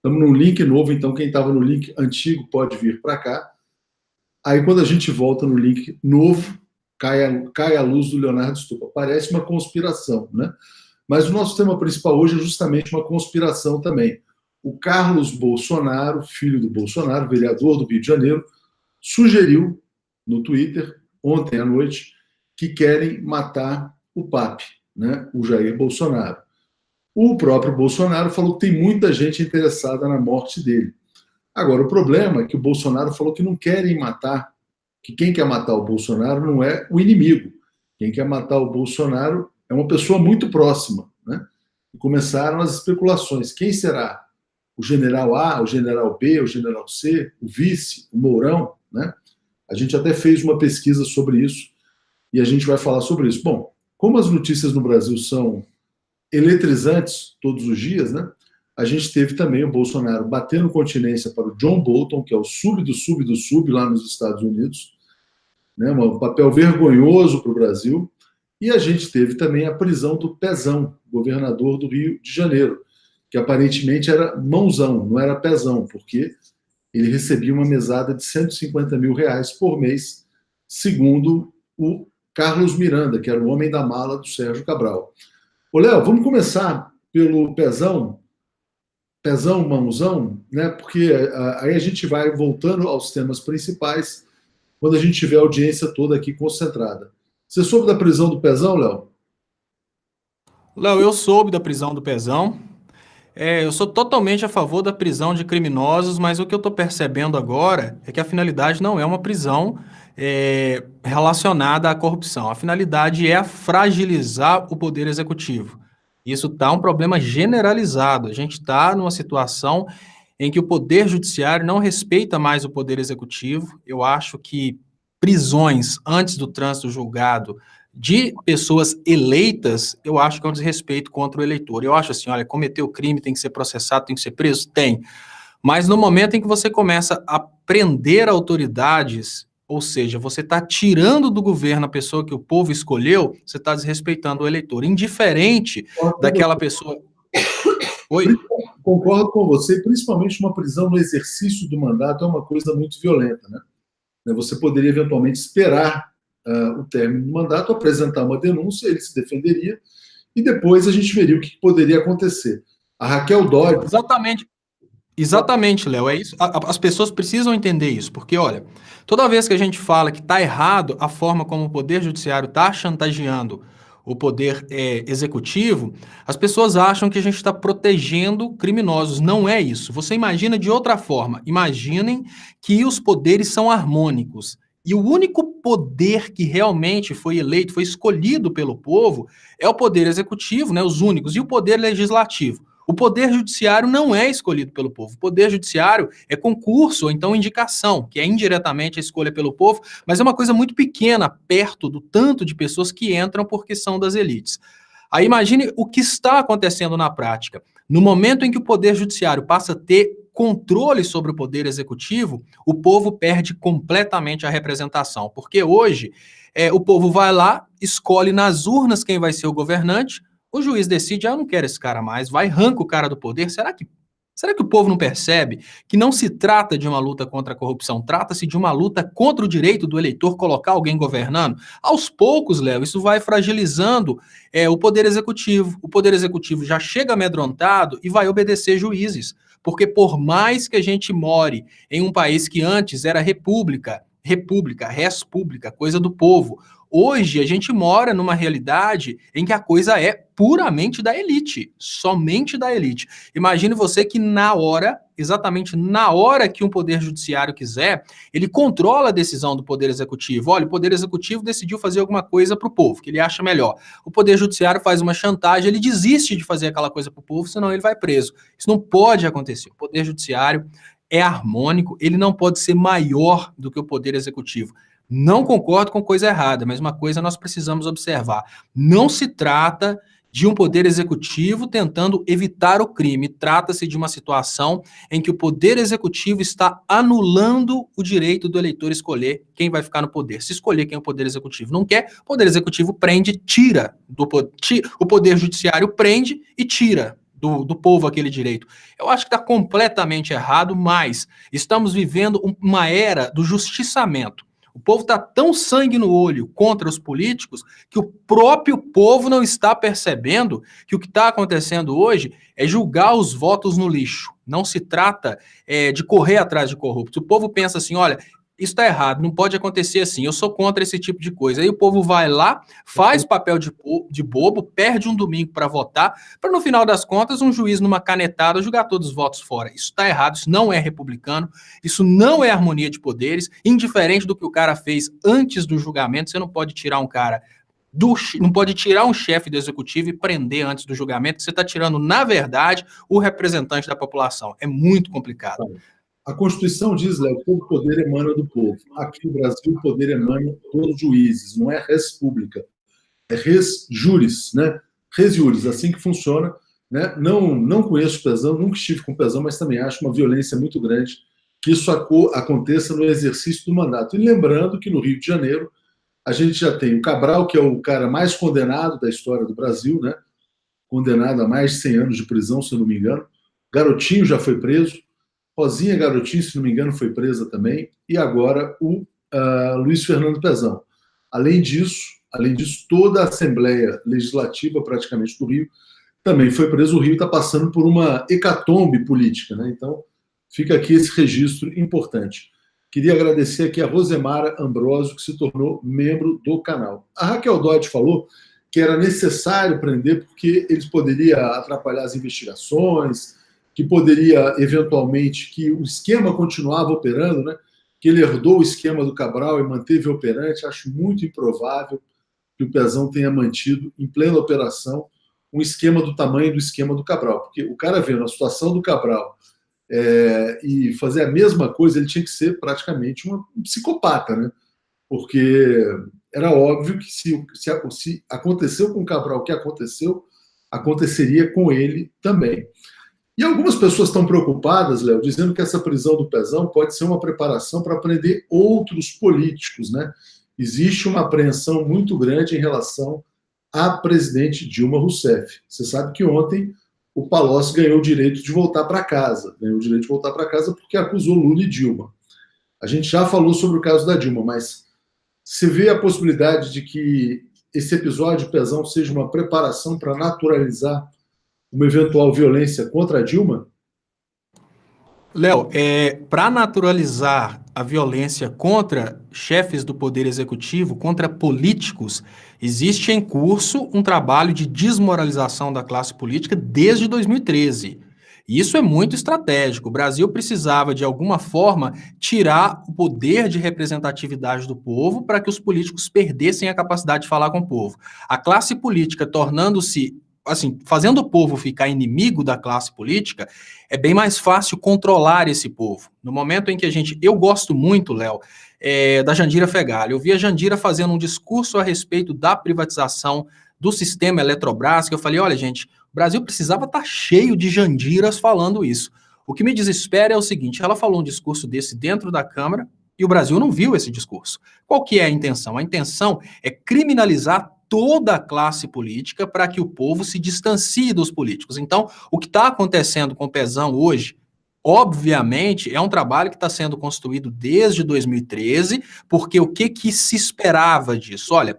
Estamos num link novo, então quem estava no link antigo pode vir para cá. Aí quando a gente volta no link novo, cai a luz do Leonardo Stupa. Parece uma conspiração, né? Mas o nosso tema principal hoje é justamente uma conspiração também. O Carlos Bolsonaro, filho do Bolsonaro, vereador do Rio de Janeiro, sugeriu no Twitter, ontem à noite, que querem matar o Papi, né? O Jair Bolsonaro. O próprio Bolsonaro falou que tem muita gente interessada na morte dele. Agora, o problema é que o Bolsonaro falou que não querem matar, que quem quer matar o Bolsonaro não é o inimigo. Quem quer matar o Bolsonaro é uma pessoa muito próxima, né? E começaram as especulações. Quem será? O general A, o general B, o general C, o vice, o Mourão, né? A gente até fez uma pesquisa sobre isso e a gente vai falar sobre isso. Bom, como as notícias no Brasil são eletrizantes todos os dias, né? A gente teve também o Bolsonaro batendo continência para o John Bolton, que é o sub do sub do sub lá nos Estados Unidos, né? Um papel vergonhoso para o Brasil. E a gente teve também a prisão do Pezão, governador do Rio de Janeiro, que aparentemente era mãozão, não era pezão, porque ele recebia uma mesada de R$ 150 mil por mês, segundo o Carlos Miranda, que era o homem da mala do Sérgio Cabral. Ô, Léo, vamos começar pelo Pezão, mãozão, né? Porque aí a gente vai voltando aos temas principais quando a gente tiver a audiência toda aqui concentrada. Você soube da prisão do Pezão, Léo? Léo, eu soube da prisão do Pezão. Eu sou totalmente a favor da prisão de criminosos, mas o que eu estou percebendo agora é que a finalidade não é uma prisão relacionada à corrupção. A finalidade é fragilizar o poder executivo. Isso está um problema generalizado. A gente está numa situação em que o poder judiciário não respeita mais o poder executivo. Eu acho que prisões antes do trânsito julgado de pessoas eleitas, eu acho que é um desrespeito contra o eleitor. Eu acho assim, olha, cometeu crime, tem que ser processado, tem que ser preso? Tem. Mas no momento em que você começa a prender autoridades, ou seja, você está tirando do governo a pessoa que o povo escolheu, você está desrespeitando o eleitor. Indiferente daquela pessoa... Oi? Concordo com você, principalmente uma prisão no exercício do mandato é uma coisa muito violenta, né? Você poderia eventualmente esperar o término do mandato, apresentar uma denúncia, ele se defenderia, e depois a gente veria o que poderia acontecer. A Raquel Dodge... Exatamente, Léo, é isso. As pessoas precisam entender isso, porque, olha, toda vez que a gente fala que está errado a forma como o Poder Judiciário está chantageando o Poder Executivo, as pessoas acham que a gente está protegendo criminosos. Não é isso. Você imagina de outra forma. Imaginem que os poderes são harmônicos. E o único poder que realmente foi eleito, foi escolhido pelo povo, é o Poder Executivo, né, os únicos, e o Poder Legislativo. O Poder Judiciário não é escolhido pelo povo. O Poder Judiciário é concurso ou então indicação, que é indiretamente a escolha pelo povo, mas é uma coisa muito pequena, perto do tanto de pessoas que entram porque são das elites. Aí imagine o que está acontecendo na prática. No momento em que o Poder Judiciário passa a ter controle sobre o Poder Executivo, o povo perde completamente a representação. Porque hoje o povo vai lá, escolhe nas urnas quem vai ser o governante, o juiz decide, eu não quero esse cara mais, vai, arranca o cara do poder. Será que o povo não percebe que não se trata de uma luta contra a corrupção, trata-se de uma luta contra o direito do eleitor colocar alguém governando? Aos poucos, Léo, isso vai fragilizando o Poder Executivo. O Poder Executivo já chega amedrontado e vai obedecer juízes. Porque por mais que a gente more em um país que antes era república, res pública, coisa do povo, hoje a gente mora numa realidade em que a coisa é puramente da elite, somente da elite. Imagine você que na hora, exatamente na hora que um poder judiciário quiser, ele controla a decisão do poder executivo. Olha, o poder executivo decidiu fazer alguma coisa para o povo, que ele acha melhor. O poder judiciário faz uma chantagem, ele desiste de fazer aquela coisa para o povo, senão ele vai preso. Isso não pode acontecer. O poder judiciário é harmônico, ele não pode ser maior do que o poder executivo. Não concordo com coisa errada, mas uma coisa nós precisamos observar. Não se trata de um poder executivo tentando evitar o crime. Trata-se de uma situação em que o poder executivo está anulando o direito do eleitor escolher quem vai ficar no poder. Se escolher quem o poder executivo não quer, o poder executivo prende, tira. O poder judiciário prende e tira do povo aquele direito. Eu acho que está completamente errado, mas estamos vivendo uma era do justiçamento. O povo está tão sangue no olho contra os políticos que o próprio povo não está percebendo que o que está acontecendo hoje é julgar os votos no lixo. Não se trata de correr atrás de corruptos. O povo pensa assim, olha, isso está errado, não pode acontecer assim, eu sou contra esse tipo de coisa. Aí o povo vai lá, faz papel de bobo, perde um domingo para votar, para no final das contas um juiz numa canetada julgar todos os votos fora. Isso está errado, isso não é republicano, isso não é harmonia de poderes, indiferente do que o cara fez antes do julgamento, você não pode tirar um cara não pode tirar um chefe do executivo e prender antes do julgamento, você está tirando, na verdade, o representante da população. É muito complicado. A Constituição diz, Léo, que todo poder emana do povo. Aqui no Brasil, o poder emana dos juízes, não é res pública, é res juris, né? Res juris, assim que funciona. Né? Não conheço Pezão, nunca estive com Pezão, mas também acho uma violência muito grande que isso aconteça no exercício do mandato. E lembrando que no Rio de Janeiro, a gente já tem o Cabral, que é o cara mais condenado da história do Brasil, né? Condenado a mais de 100 anos de prisão, se eu não me engano. Garotinho já foi preso. Rosinha Garotinho, se não me engano, foi presa também, e agora o Luiz Fernando Pezão. Além disso, toda a Assembleia Legislativa, praticamente, do Rio, também foi preso. O Rio está passando por uma hecatombe política, né? Então, fica aqui esse registro importante. Queria agradecer aqui a Rosemara Ambrosio, que se tornou membro do canal. A Raquel Dodge falou que era necessário prender porque eles poderiam atrapalhar as investigações, que poderia, eventualmente, que o esquema continuava operando, né? Que ele herdou o esquema do Cabral e manteve operante. Acho muito improvável que o Pezão tenha mantido, em plena operação, um esquema do tamanho do esquema do Cabral. Porque o cara vendo a situação do Cabral e fazer a mesma coisa, ele tinha que ser praticamente um psicopata, né? Porque era óbvio que se aconteceu com o Cabral o que aconteceu, aconteceria com ele também. E algumas pessoas estão preocupadas, Léo, dizendo que essa prisão do Pezão pode ser uma preparação para prender outros políticos, né? Existe uma apreensão muito grande em relação à presidente Dilma Rousseff. Você sabe que ontem o Palocci ganhou o direito de voltar para casa. Ganhou o direito de voltar para casa porque acusou Lula e Dilma. A gente já falou sobre o caso da Dilma, mas você vê a possibilidade de que esse episódio Pezão seja uma preparação para naturalizar uma eventual violência contra a Dilma? Léo, para naturalizar a violência contra chefes do Poder Executivo, contra políticos, existe em curso um trabalho de desmoralização da classe política desde 2013. E isso é muito estratégico. O Brasil precisava, de alguma forma, tirar o poder de representatividade do povo para que os políticos perdessem a capacidade de falar com o povo. A classe política tornando-se assim, fazendo o povo ficar inimigo da classe política, é bem mais fácil controlar esse povo. No momento em que eu gosto muito, Léo, da Jandira Fegali. Eu vi a Jandira fazendo um discurso a respeito da privatização do sistema Eletrobras, que eu falei, olha, gente, o Brasil precisava estar cheio de Jandiras falando isso. O que me desespera é o seguinte, ela falou um discurso desse dentro da Câmara e o Brasil não viu esse discurso. Qual que é a intenção? A intenção é criminalizar toda a classe política para que o povo se distancie dos políticos. Então, o que está acontecendo com o Pezão hoje, obviamente, é um trabalho que está sendo construído desde 2013, porque o que se esperava disso? Olha,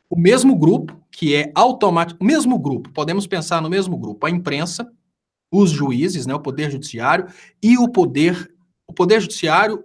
o mesmo grupo, que é automático, o mesmo grupo, podemos pensar no mesmo grupo, a imprensa, os juízes, né, o Poder Judiciário e o Poder Judiciário,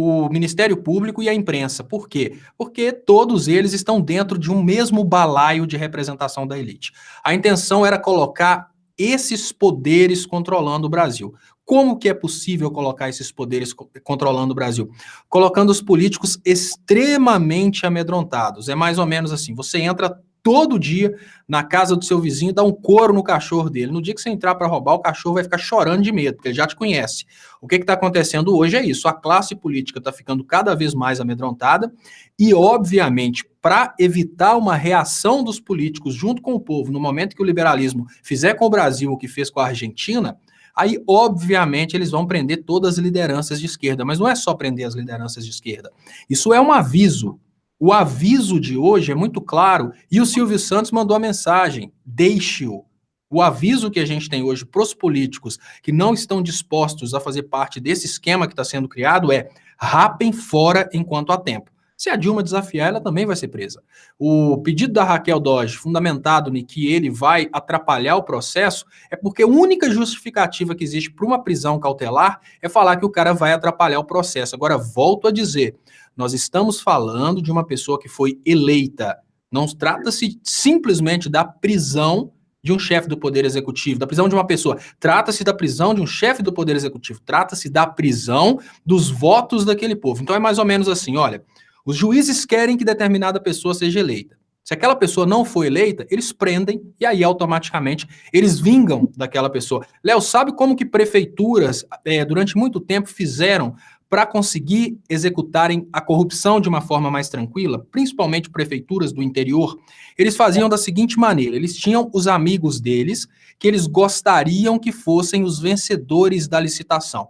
o Ministério Público e a imprensa. Por quê? Porque todos eles estão dentro de um mesmo balaio de representação da elite. A intenção era colocar esses poderes controlando o Brasil. Como que é possível colocar esses poderes controlando o Brasil? Colocando os políticos extremamente amedrontados. É mais ou menos assim, você entra todo dia na casa do seu vizinho, dá um couro no cachorro dele. No dia que você entrar para roubar, o cachorro vai ficar chorando de medo, porque ele já te conhece. O que está acontecendo hoje é isso. A classe política está ficando cada vez mais amedrontada e, obviamente, para evitar uma reação dos políticos junto com o povo, no momento que o liberalismo fizer com o Brasil o que fez com a Argentina, aí, obviamente, eles vão prender todas as lideranças de esquerda. Mas não é só prender as lideranças de esquerda. Isso é um aviso. O aviso de hoje é muito claro e o Silvio Santos mandou a mensagem, deixe-o. O aviso que a gente tem hoje para os políticos que não estão dispostos a fazer parte desse esquema que está sendo criado é: rapem fora enquanto há tempo. Se a Dilma desafiar, ela também vai ser presa. O pedido da Raquel Dodge, fundamentado em que ele vai atrapalhar o processo, é porque a única justificativa que existe para uma prisão cautelar é falar que o cara vai atrapalhar o processo. Agora, volto a dizer, nós estamos falando de uma pessoa que foi eleita. Não trata-se simplesmente da prisão de um chefe do Poder Executivo, da prisão de uma pessoa. Trata-se da prisão de um chefe do Poder Executivo. Trata-se da prisão dos votos daquele povo. Então é mais ou menos assim, olha, os juízes querem que determinada pessoa seja eleita. Se aquela pessoa não for eleita, eles prendem e aí automaticamente eles vingam daquela pessoa. Léo, sabe como que prefeituras durante muito tempo fizeram para conseguir executarem a corrupção de uma forma mais tranquila, principalmente prefeituras do interior? Eles faziam da seguinte maneira: eles tinham os amigos deles que eles gostariam que fossem os vencedores da licitação.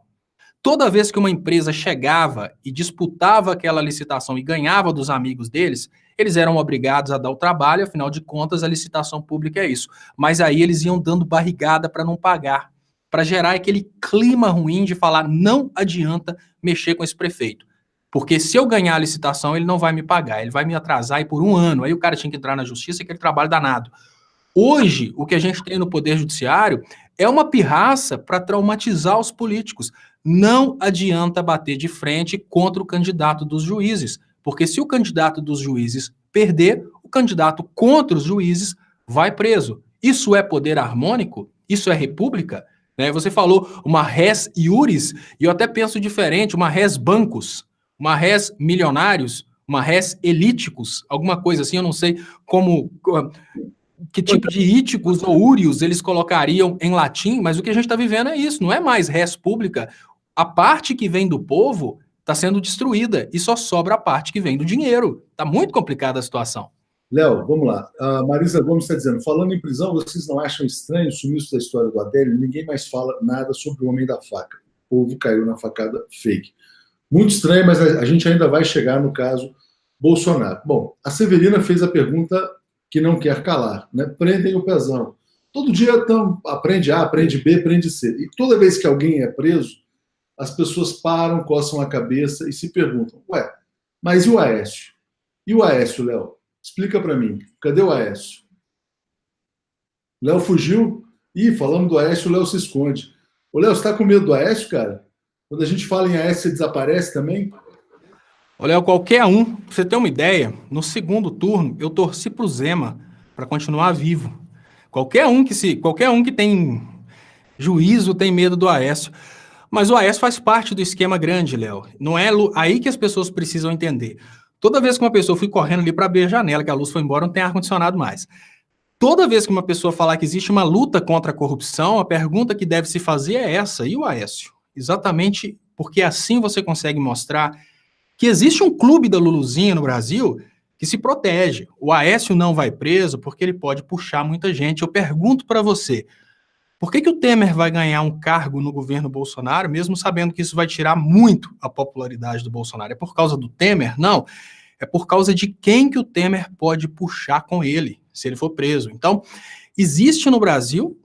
Toda vez que uma empresa chegava e disputava aquela licitação e ganhava dos amigos deles, eles eram obrigados a dar o trabalho, afinal de contas, a licitação pública é isso. Mas aí eles iam dando barrigada para não pagar, para gerar aquele clima ruim de falar: não adianta mexer com esse prefeito, porque se eu ganhar a licitação, ele não vai me pagar, ele vai me atrasar e por um ano. Aí o cara tinha que entrar na justiça, aquele trabalho danado. Hoje, o que a gente tem no Poder Judiciário é uma pirraça para traumatizar os políticos. Não adianta bater de frente contra o candidato dos juízes, porque se o candidato dos juízes perder, o candidato contra os juízes vai preso. Isso é poder harmônico? Isso é república? Você falou uma res iuris, e eu até penso diferente, uma res bancus, uma res milionários, uma res elíticos, alguma coisa assim, eu não sei que tipo de íticos ou úrios eles colocariam em latim, mas o que a gente está vivendo é isso, não é mais res pública. A parte que vem do povo está sendo destruída e só sobra a parte que vem do dinheiro. Está muito complicada a situação. Léo, vamos lá. A Marisa Gomes está dizendo: falando em prisão, vocês não acham estranho o sumiço da história do Adélio? Ninguém mais fala nada sobre o homem da faca. O povo caiu na facada fake. Muito estranho, mas a gente ainda vai chegar no caso Bolsonaro. Bom, a Severina fez a pergunta que não quer calar, né? Prendem o pezão. Todo dia aprende A, aprende B, aprende C. E toda vez que alguém é preso, as pessoas param, coçam a cabeça e se perguntam: ué, mas e o Aécio? E o Aécio, Léo? Explica para mim. Cadê o Aécio? Léo fugiu? Ih, falando do Aécio, o Léo se esconde. Ô, Léo, você tá com medo do Aécio, cara? Quando a gente fala em Aécio, você desaparece também? Olha, qualquer um, pra você ter uma ideia, no segundo turno, eu torci pro Zema para continuar vivo. Qualquer um que tem juízo tem medo do Aécio. Mas o Aécio faz parte do esquema grande, Léo. Não é aí que as pessoas precisam entender. Toda vez que uma pessoa, eu fui correndo ali para abrir a janela, que a luz foi embora, não tem ar-condicionado mais. Toda vez que uma pessoa falar que existe uma luta contra a corrupção, a pergunta que deve se fazer é essa: e o Aécio? Exatamente porque assim você consegue mostrar que existe um clube da Luluzinha no Brasil que se protege. O Aécio não vai preso porque ele pode puxar muita gente. Eu pergunto para você: por que o Temer vai ganhar um cargo no governo Bolsonaro, mesmo sabendo que isso vai tirar muito a popularidade do Bolsonaro? É por causa do Temer? Não. É por causa de quem que o Temer pode puxar com ele, se ele for preso. Então, existe no Brasil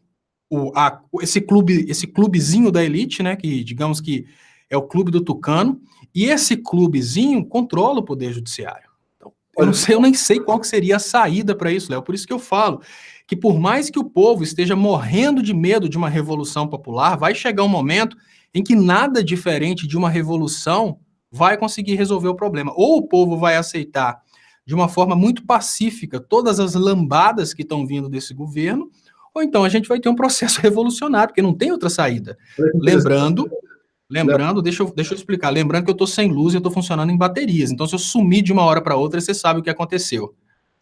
esse clubezinho da elite, né, que digamos que é o clube do Tucano, e esse clubezinho controla o Poder Judiciário. Então, eu nem sei qual que seria a saída para isso, Léo. Por isso que eu falo que por mais que o povo esteja morrendo de medo de uma revolução popular, vai chegar um momento em que nada diferente de uma revolução vai conseguir resolver o problema. Ou o povo vai aceitar de uma forma muito pacífica todas as lambadas que estão vindo desse governo, ou então a gente vai ter um processo revolucionário, porque não tem outra saída. Lembrando, deixa eu explicar, lembrando que eu estou sem luz e eu estou funcionando em baterias, então se eu sumir de uma hora para outra, você sabe o que aconteceu.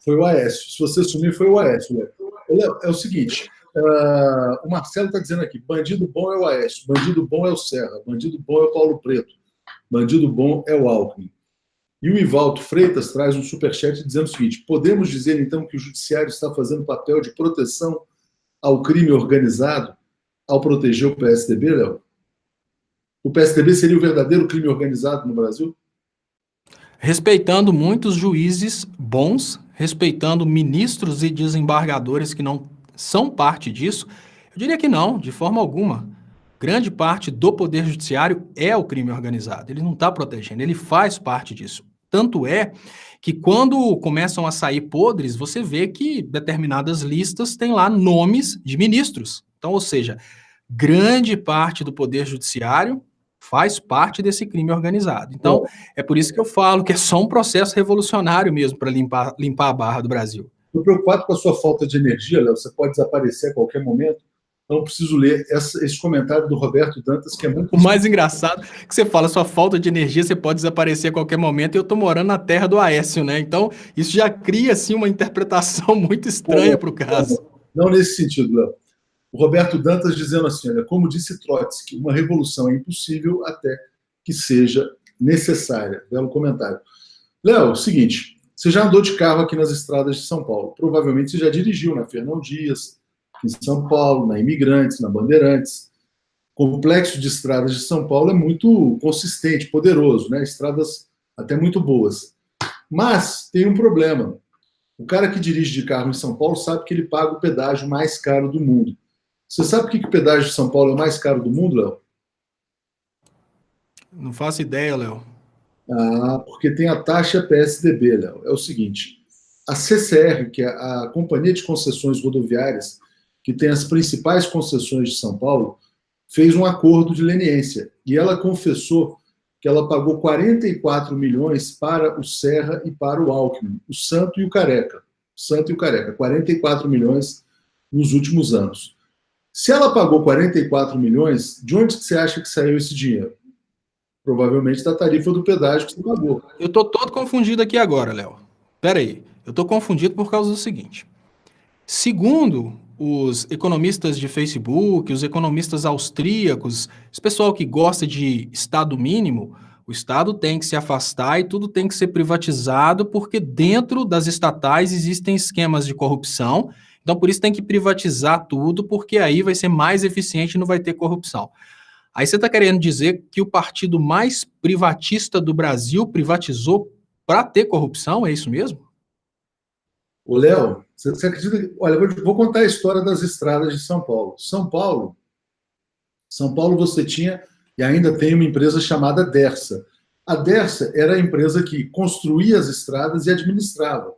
Foi o Aécio. Se você sumir, foi o Aécio, Léo. Léo, é o seguinte, o Marcelo está dizendo aqui: bandido bom é o Aécio, bandido bom é o Serra, bandido bom é o Paulo Preto, bandido bom é o Alckmin. E o Ivaldo Freitas traz um superchat dizendo o seguinte: podemos dizer então que o judiciário está fazendo papel de proteção ao crime organizado ao proteger o PSDB, Léo? O PSDB seria o verdadeiro crime organizado no Brasil? Respeitando muitos juízes bons, respeitando ministros e desembargadores que não são parte disso? Eu diria que não, de forma alguma. Grande parte do Poder Judiciário é o crime organizado. Ele não está protegendo, ele faz parte disso. Tanto é que quando começam a sair podres, você vê que determinadas listas têm lá nomes de ministros. Então, ou seja, grande parte do Poder Judiciário faz parte desse crime organizado. Então, é por isso que eu falo que é só um processo revolucionário mesmo para limpar a barra do Brasil. Estou preocupado com a sua falta de energia, Léo. Você pode desaparecer a qualquer momento. Então, preciso ler esse comentário do Roberto Dantas, que é muito... O mais engraçado é que você fala, sua falta de energia, você pode desaparecer a qualquer momento, e eu estou morando na terra do Aécio, né? Então, isso já cria, assim, uma interpretação muito estranha para o caso. Não nesse sentido, Léo. O Roberto Dantas dizendo assim, olha, como disse Trotsky, uma revolução é impossível até que seja necessária. Belo comentário. Léo, seguinte, você já andou de carro aqui nas estradas de São Paulo. Provavelmente você já dirigiu na Fernão Dias, em São Paulo, na Imigrantes, na Bandeirantes. O complexo de estradas de São Paulo é muito consistente, poderoso, né? Estradas até muito boas. Mas tem um problema. O cara que dirige de carro em São Paulo sabe que ele paga o pedágio mais caro do mundo. Você sabe por que o pedágio de São Paulo é o mais caro do mundo, Léo? Não faço ideia, Léo. Porque tem a taxa PSDB, Léo. É o seguinte, a CCR, que é a Companhia de Concessões Rodoviárias, que tem as principais concessões de São Paulo, fez um acordo de leniência. E ela confessou que ela pagou 44 milhões para o Serra e para o Alckmin, o Santo e o Careca. 44 milhões nos últimos anos. Se ela pagou 44 milhões, de onde você acha que saiu esse dinheiro? Provavelmente da tarifa do pedágio que você pagou. Eu estou todo confundido aqui agora, Léo. Pera aí, eu estou confundido por causa do seguinte. Segundo os economistas de Facebook, os economistas austríacos, esse pessoal que gosta de Estado mínimo, o Estado tem que se afastar e tudo tem que ser privatizado, porque dentro das estatais existem esquemas de corrupção, então por isso tem que privatizar tudo, porque aí vai ser mais eficiente e não vai ter corrupção. Aí você está querendo dizer que o partido mais privatista do Brasil privatizou para ter corrupção? É isso mesmo? Ô, Léo, você acredita? Olha, vou contar a história das estradas de São Paulo. São Paulo você tinha e ainda tem uma empresa chamada Dersa. A Dersa era a empresa que construía as estradas e administrava.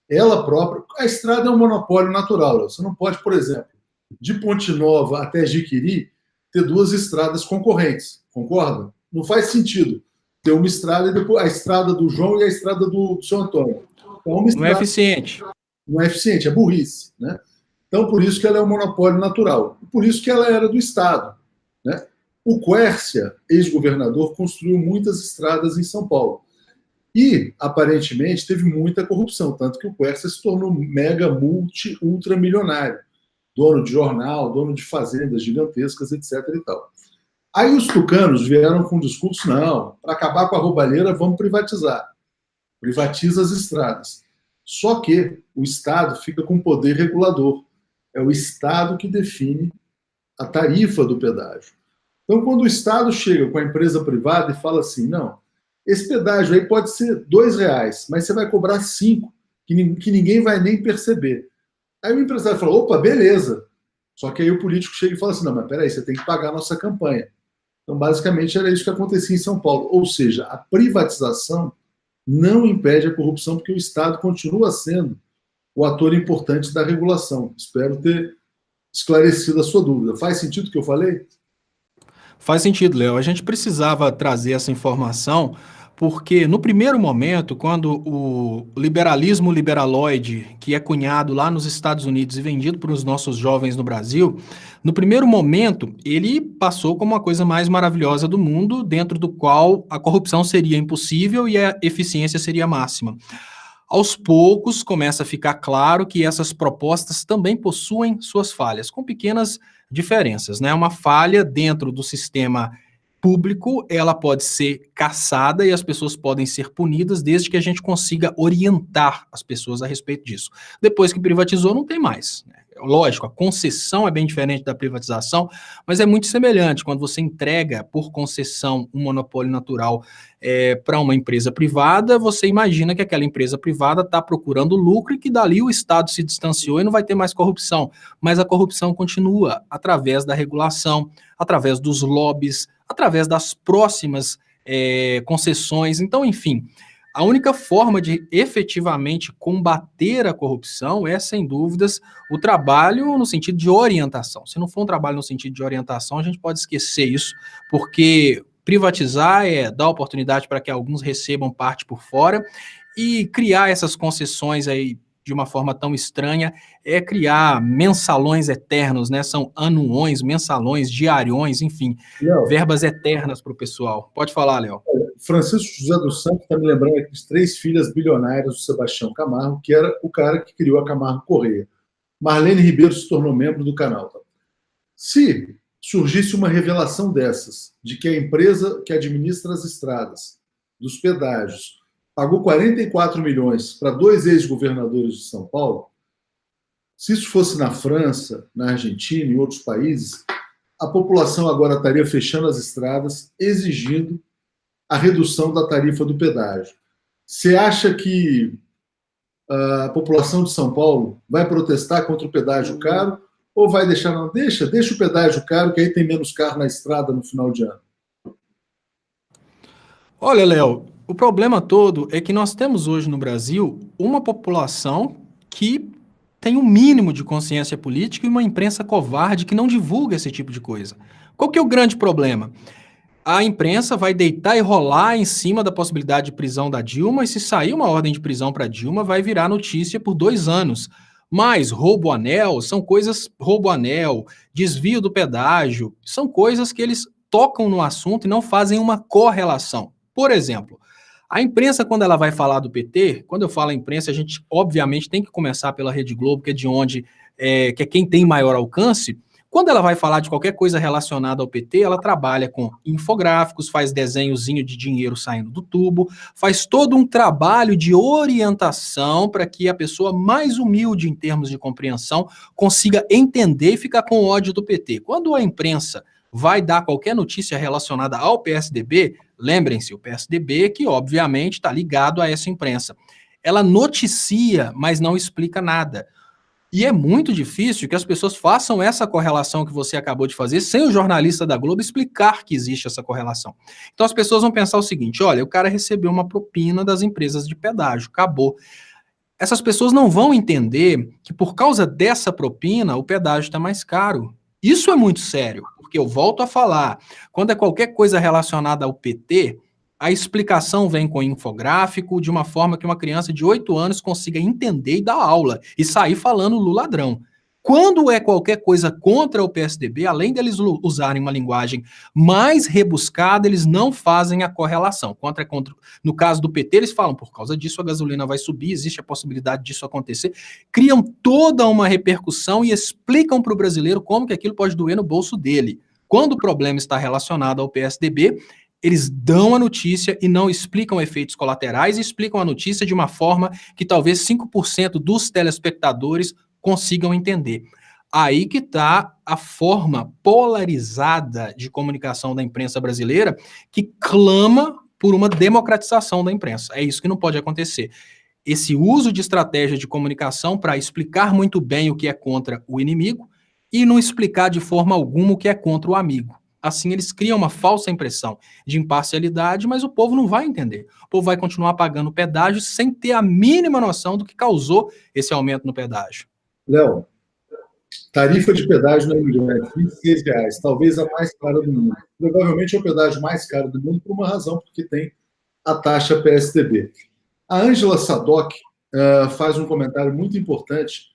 Ela própria... A estrada é um monopólio natural, Léo. Você não pode, por exemplo, de Ponte Nova até Jiquiri, ter duas estradas concorrentes. Concorda? Não faz sentido ter uma estrada e depois a estrada do João e a estrada do seu Antônio. Então, não é eficiente. Não é eficiente, é burrice, né? Então, por isso que ela é um monopólio natural. Por isso que ela era do Estado, né? O Quércia, ex-governador, construiu muitas estradas em São Paulo. E, aparentemente, teve muita corrupção, tanto que o Quércia se tornou mega ultramilionário. Dono de jornal, dono de fazendas gigantescas, etc. e tal. Aí os tucanos vieram com o discurso, não, para acabar com a roubalheira, vamos privatizar. Privatiza as estradas. Só que o Estado fica com poder regulador. É o Estado que define a tarifa do pedágio. Então, quando o Estado chega com a empresa privada e fala assim, não, esse pedágio aí pode ser R$2, mas você vai cobrar 5, que ninguém vai nem perceber. Aí o empresário fala, opa, beleza. Só que aí o político chega e fala assim, não, mas peraí, você tem que pagar a nossa campanha. Então, basicamente, era isso que acontecia em São Paulo. Ou seja, a privatização não impede a corrupção, porque o Estado continua sendo o ator importante da regulação. Espero ter esclarecido a sua dúvida. Faz sentido o que eu falei? Faz sentido, Léo. A gente precisava trazer essa informação porque, no primeiro momento, quando o liberalismo liberaloide, que é cunhado lá nos Estados Unidos e vendido para os nossos jovens no Brasil, no primeiro momento, ele passou como a coisa mais maravilhosa do mundo, dentro do qual a corrupção seria impossível e a eficiência seria máxima. Aos poucos, começa a ficar claro que essas propostas também possuem suas falhas, com pequenas diferenças, né? Uma falha dentro do sistema público, ela pode ser caçada e as pessoas podem ser punidas desde que a gente consiga orientar as pessoas a respeito disso. Depois que privatizou, não tem mais, né? Lógico, a concessão é bem diferente da privatização, mas é muito semelhante. Quando você entrega por concessão um monopólio natural para uma empresa privada, você imagina que aquela empresa privada está procurando lucro e que dali o Estado se distanciou e não vai ter mais corrupção. Mas a corrupção continua através da regulação, através dos lobbies, através das próximas concessões. Então, enfim, a única forma de efetivamente combater a corrupção é, sem dúvidas, o trabalho no sentido de orientação. Se não for um trabalho no sentido de orientação, a gente pode esquecer isso, porque privatizar é dar oportunidade para que alguns recebam parte por fora, e criar essas concessões aí de uma forma tão estranha é criar mensalões eternos, né? São anuões, mensalões, diariões, enfim, Léo, verbas eternas para o pessoal. Pode falar, Léo. Francisco José dos Santos está me lembrando aqui de 3 filhas bilionárias do Sebastião Camargo, que era o cara que criou a Camargo Correia. Marlene Ribeiro se tornou membro do canal. Tá? Se surgisse uma revelação dessas, de que a empresa que administra as estradas, dos pedágios, pagou 44 milhões para 2 ex-governadores de São Paulo, se isso fosse na França, na Argentina e em outros países, a população agora estaria fechando as estradas, exigindo a redução da tarifa do pedágio. Você acha que a população de São Paulo vai protestar contra o pedágio caro ou vai deixar? Não, deixa o pedágio caro, que aí tem menos carro na estrada no final de ano. Olha, Léo, o problema todo é que nós temos hoje no Brasil uma população que tem um mínimo de consciência política e uma imprensa covarde que não divulga esse tipo de coisa. Qual que é o grande problema? A imprensa vai deitar e rolar em cima da possibilidade de prisão da Dilma, e se sair uma ordem de prisão para Dilma, vai virar notícia por 2 anos. Mas roubo-anel são coisas, roubo-anel, desvio do pedágio, são coisas que eles tocam no assunto e não fazem uma correlação. Por exemplo, a imprensa, quando ela vai falar do PT, quando eu falo imprensa, a gente obviamente tem que começar pela Rede Globo, que é de onde, que é quem tem maior alcance. Quando ela vai falar de qualquer coisa relacionada ao PT, ela trabalha com infográficos, faz desenhozinho de dinheiro saindo do tubo, faz todo um trabalho de orientação para que a pessoa mais humilde em termos de compreensão consiga entender e ficar com ódio do PT. Quando a imprensa vai dar qualquer notícia relacionada ao PSDB, lembrem-se, o PSDB que obviamente está ligado a essa imprensa. Ela noticia, mas não explica nada. E é muito difícil que as pessoas façam essa correlação que você acabou de fazer sem o jornalista da Globo explicar que existe essa correlação. Então as pessoas vão pensar o seguinte: olha, o cara recebeu uma propina das empresas de pedágio, acabou. Essas pessoas não vão entender que por causa dessa propina o pedágio está mais caro. Isso é muito sério, porque eu volto a falar, quando é qualquer coisa relacionada ao PT, a explicação vem com infográfico de uma forma que uma criança de 8 anos consiga entender e dar aula e sair falando Lula ladrão. Quando é qualquer coisa contra o PSDB, além deles usarem uma linguagem mais rebuscada, eles não fazem a correlação. No caso do PT, eles falam, por causa disso a gasolina vai subir, existe a possibilidade disso acontecer. Criam toda uma repercussão e explicam para o brasileiro como que aquilo pode doer no bolso dele. Quando o problema está relacionado ao PSDB, eles dão a notícia e não explicam efeitos colaterais, e explicam a notícia de uma forma que talvez 5% dos telespectadores consigam entender. Aí que está a forma polarizada de comunicação da imprensa brasileira, que clama por uma democratização da imprensa. É isso que não pode acontecer. Esse uso de estratégia de comunicação para explicar muito bem o que é contra o inimigo e não explicar de forma alguma o que é contra o amigo. Assim, eles criam uma falsa impressão de imparcialidade, mas o povo não vai entender. O povo vai continuar pagando pedágio sem ter a mínima noção do que causou esse aumento no pedágio. Léo, tarifa de pedágio na Emigrante, R$26, talvez a mais cara do mundo. Provavelmente é o pedágio mais caro do mundo por uma razão, porque tem a taxa PSDB. A Ângela Sadoc faz um comentário muito importante,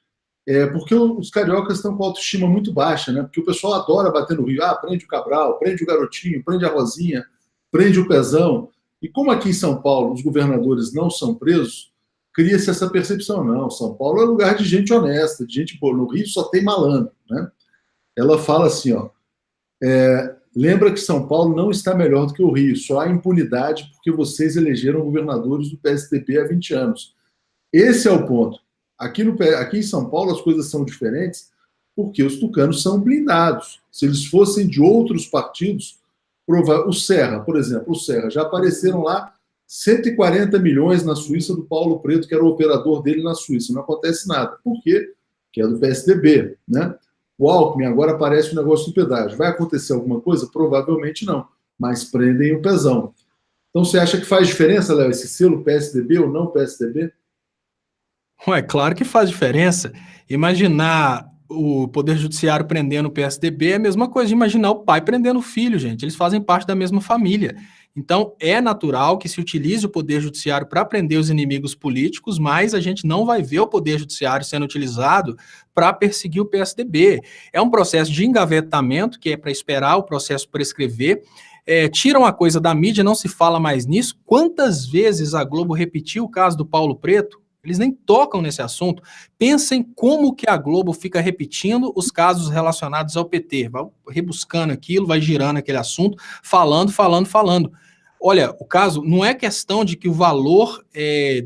porque os cariocas estão com autoestima muito baixa, né? Porque o pessoal adora bater no Rio. Prende o Cabral, prende o Garotinho, prende a Rosinha, prende o Pezão. E como aqui em São Paulo os governadores não são presos, cria-se essa percepção. Não, São Paulo é lugar de gente honesta, de gente boa. No Rio só tem malandro, né? Ela fala assim, lembra que São Paulo não está melhor do que o Rio, só há impunidade porque vocês elegeram governadores do PSDB há 20 anos. Esse é o ponto. Aqui em São Paulo as coisas são diferentes porque os tucanos são blindados. Se eles fossem de outros partidos, o Serra, por exemplo, o Serra, já apareceram lá 140 milhões na Suíça do Paulo Preto, que era o operador dele na Suíça. Não acontece nada. Por quê? Que é do PSDB, né? O Alckmin agora aparece o negócio do pedágio. Vai acontecer alguma coisa? Provavelmente não. Mas prendem o pezão. Então você acha que faz diferença, Léo, esse selo PSDB ou não PSDB? Ué, claro que faz diferença. Imaginar o Poder Judiciário prendendo o PSDB é a mesma coisa de imaginar o pai prendendo o filho, gente. Eles fazem parte da mesma família. Então, é natural que se utilize o Poder Judiciário para prender os inimigos políticos, mas a gente não vai ver o Poder Judiciário sendo utilizado para perseguir o PSDB. É um processo de engavetamento, que é para esperar o processo prescrever. Tiram a coisa da mídia, não se fala mais nisso. Quantas vezes a Globo repetiu o caso do Paulo Preto? Eles nem tocam nesse assunto. Pensem como que a Globo fica repetindo os casos relacionados ao PT. Vai rebuscando aquilo, vai girando aquele assunto, falando. Olha, o caso não é questão de que o valor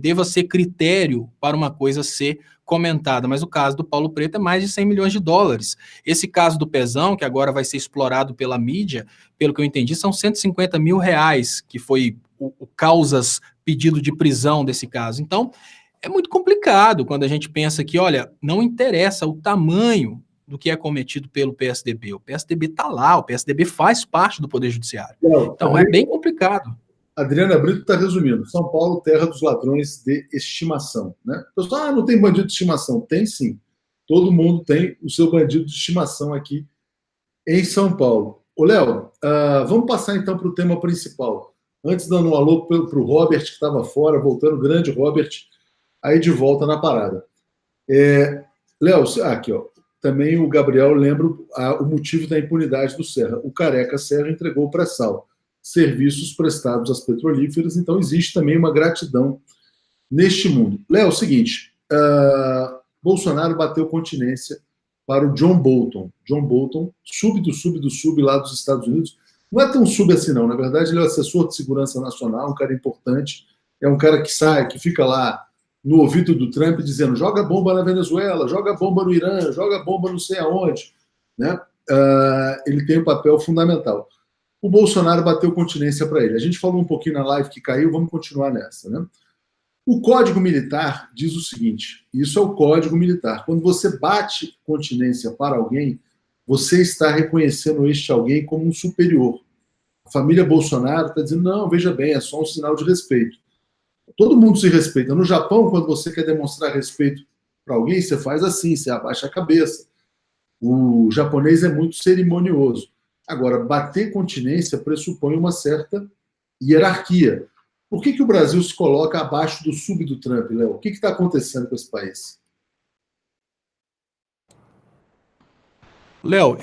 deva ser critério para uma coisa ser comentada, mas o caso do Paulo Preto é mais de 100 milhões de dólares. Esse caso do Pezão, que agora vai ser explorado pela mídia, pelo que eu entendi, são 150 mil reais, que foi o causas pedido de prisão desse caso. Então, é muito complicado quando a gente pensa que, olha, não interessa o tamanho do que é cometido pelo PSDB. O PSDB está lá, o PSDB faz parte do Poder Judiciário. Então, é bem complicado. Adriana Brito está resumindo. São Paulo, terra dos ladrões de estimação. Né? Pessoal, não tem bandido de estimação. Tem sim. Todo mundo tem o seu bandido de estimação aqui em São Paulo. Ô, Léo, vamos passar então para o tema principal. Antes, dando um alô para o Robert, que estava fora, voltando, grande Robert, aí de volta na parada. Léo, aqui, ó, também o Gabriel lembra o motivo da impunidade do Serra. O Careca Serra entregou o pré-sal, serviços prestados às petrolíferas, então existe também uma gratidão neste mundo. Léo, é o seguinte, Bolsonaro bateu continência para o John Bolton. John Bolton, sub do sub lá dos Estados Unidos. Não é tão sub assim não, na verdade ele é assessor de segurança nacional, um cara importante, é um cara que sai, que fica lá no ouvido do Trump dizendo joga bomba na Venezuela, joga bomba no Irã, joga bomba não sei aonde. Né? Ele tem um papel fundamental. O Bolsonaro bateu continência para ele. A gente falou um pouquinho na live que caiu, vamos continuar nessa. Né? O Código Militar diz o seguinte, isso é o Código Militar, quando você bate continência para alguém, você está reconhecendo este alguém como um superior. A família Bolsonaro está dizendo, não, veja bem, é só um sinal de respeito. Todo mundo se respeita. No Japão, quando você quer demonstrar respeito para alguém, você faz assim, você abaixa a cabeça. O japonês é muito cerimonioso. Agora, bater continência pressupõe uma certa hierarquia. Por que o Brasil se coloca abaixo do sub do Trump, Léo? O que está acontecendo com esse país? Léo,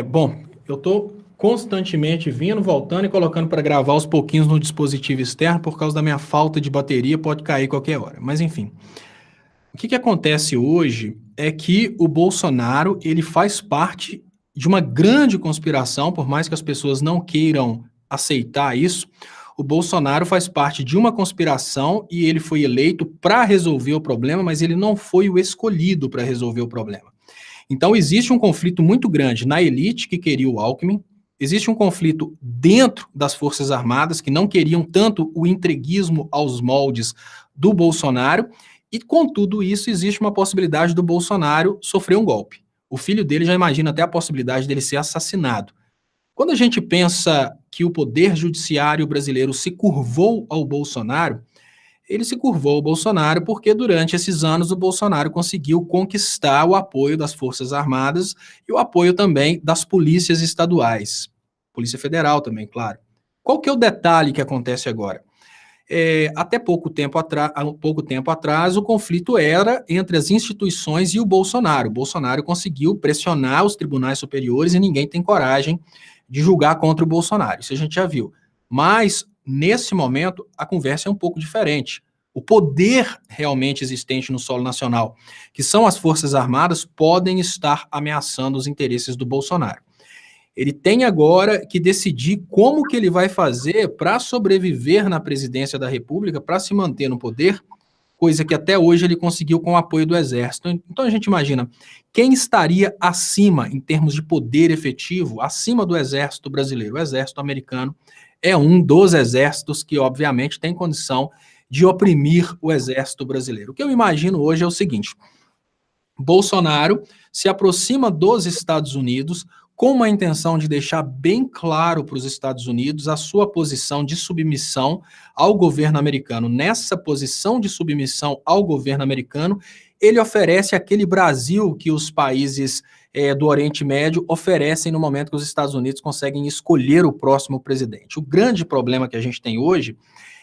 bom, eu estou constantemente vindo, voltando e colocando para gravar aos pouquinhos no dispositivo externo por causa da minha falta de bateria, pode cair qualquer hora. Mas enfim, o que acontece hoje é que o Bolsonaro ele faz parte de uma grande conspiração, por mais que as pessoas não queiram aceitar isso. O Bolsonaro faz parte de uma conspiração e ele foi eleito para resolver o problema, mas ele não foi o escolhido para resolver o problema. Então existe um conflito muito grande na elite que queria o Alckmin, existe um conflito dentro das Forças Armadas que não queriam tanto o entreguismo aos moldes do Bolsonaro e com tudo isso existe uma possibilidade do Bolsonaro sofrer um golpe. O filho dele já imagina até a possibilidade dele ser assassinado. Quando a gente pensa que o poder judiciário brasileiro se curvou ao Bolsonaro, ele se curvou ao Bolsonaro porque durante esses anos o Bolsonaro conseguiu conquistar o apoio das Forças Armadas e o apoio também das polícias estaduais. Polícia Federal também, claro. Qual que é o detalhe que acontece agora? Até pouco tempo atrás, o conflito era entre as instituições e o Bolsonaro. O Bolsonaro conseguiu pressionar os tribunais superiores e ninguém tem coragem de julgar contra o Bolsonaro. Isso a gente já viu. Mas, nesse momento, a conversa é um pouco diferente. O poder realmente existente no solo nacional, que são as Forças Armadas, podem estar ameaçando os interesses do Bolsonaro. Ele tem agora que decidir como que ele vai fazer para sobreviver na presidência da República, para se manter no poder, coisa que até hoje ele conseguiu com o apoio do Exército. Então a gente imagina, quem estaria acima, em termos de poder efetivo, acima do Exército brasileiro? O Exército americano é um dos exércitos que, obviamente, tem condição de oprimir o Exército brasileiro. O que eu imagino hoje é o seguinte: Bolsonaro se aproxima dos Estados Unidos com uma intenção de deixar bem claro para os Estados Unidos a sua posição de submissão ao governo americano. Nessa posição de submissão ao governo americano, ele oferece aquele Brasil que os países do Oriente Médio oferecem no momento que os Estados Unidos conseguem escolher o próximo presidente. O grande problema que a gente tem hoje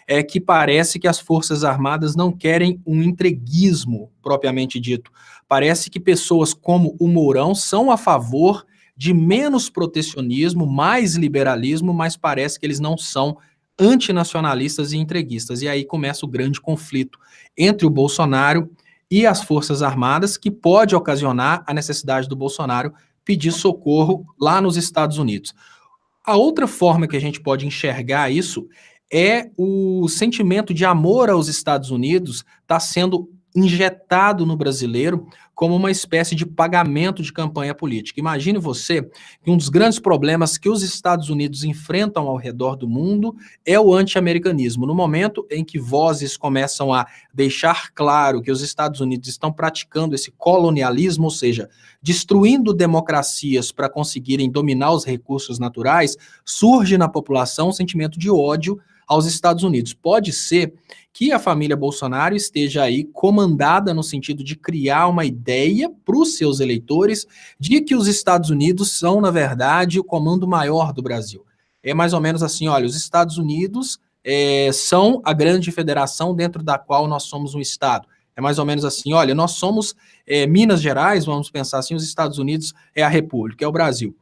é que parece que as Forças Armadas não querem um entreguismo propriamente dito. Parece que pessoas como o Mourão são a favor de menos protecionismo, mais liberalismo, mas parece que eles não são antinacionalistas e entreguistas. E aí começa o grande conflito entre o Bolsonaro e as Forças Armadas, que pode ocasionar a necessidade do Bolsonaro pedir socorro lá nos Estados Unidos. A outra forma que a gente pode enxergar isso é o sentimento de amor aos Estados Unidos está sendo injetado no brasileiro como uma espécie de pagamento de campanha política. Imagine você que um dos grandes problemas que os Estados Unidos enfrentam ao redor do mundo é o anti-americanismo. No momento em que vozes começam a deixar claro que os Estados Unidos estão praticando esse colonialismo, ou seja, destruindo democracias para conseguirem dominar os recursos naturais, surge na população um sentimento de ódio aos Estados Unidos. Pode ser que a família Bolsonaro esteja aí comandada no sentido de criar uma ideia para os seus eleitores de que os Estados Unidos são, na verdade, o comando maior do Brasil. É mais ou menos assim, olha, os Estados Unidos são a grande federação dentro da qual nós somos um Estado. É mais ou menos assim, olha, nós somos Minas Gerais, vamos pensar assim, os Estados Unidos é a República, é o Brasil.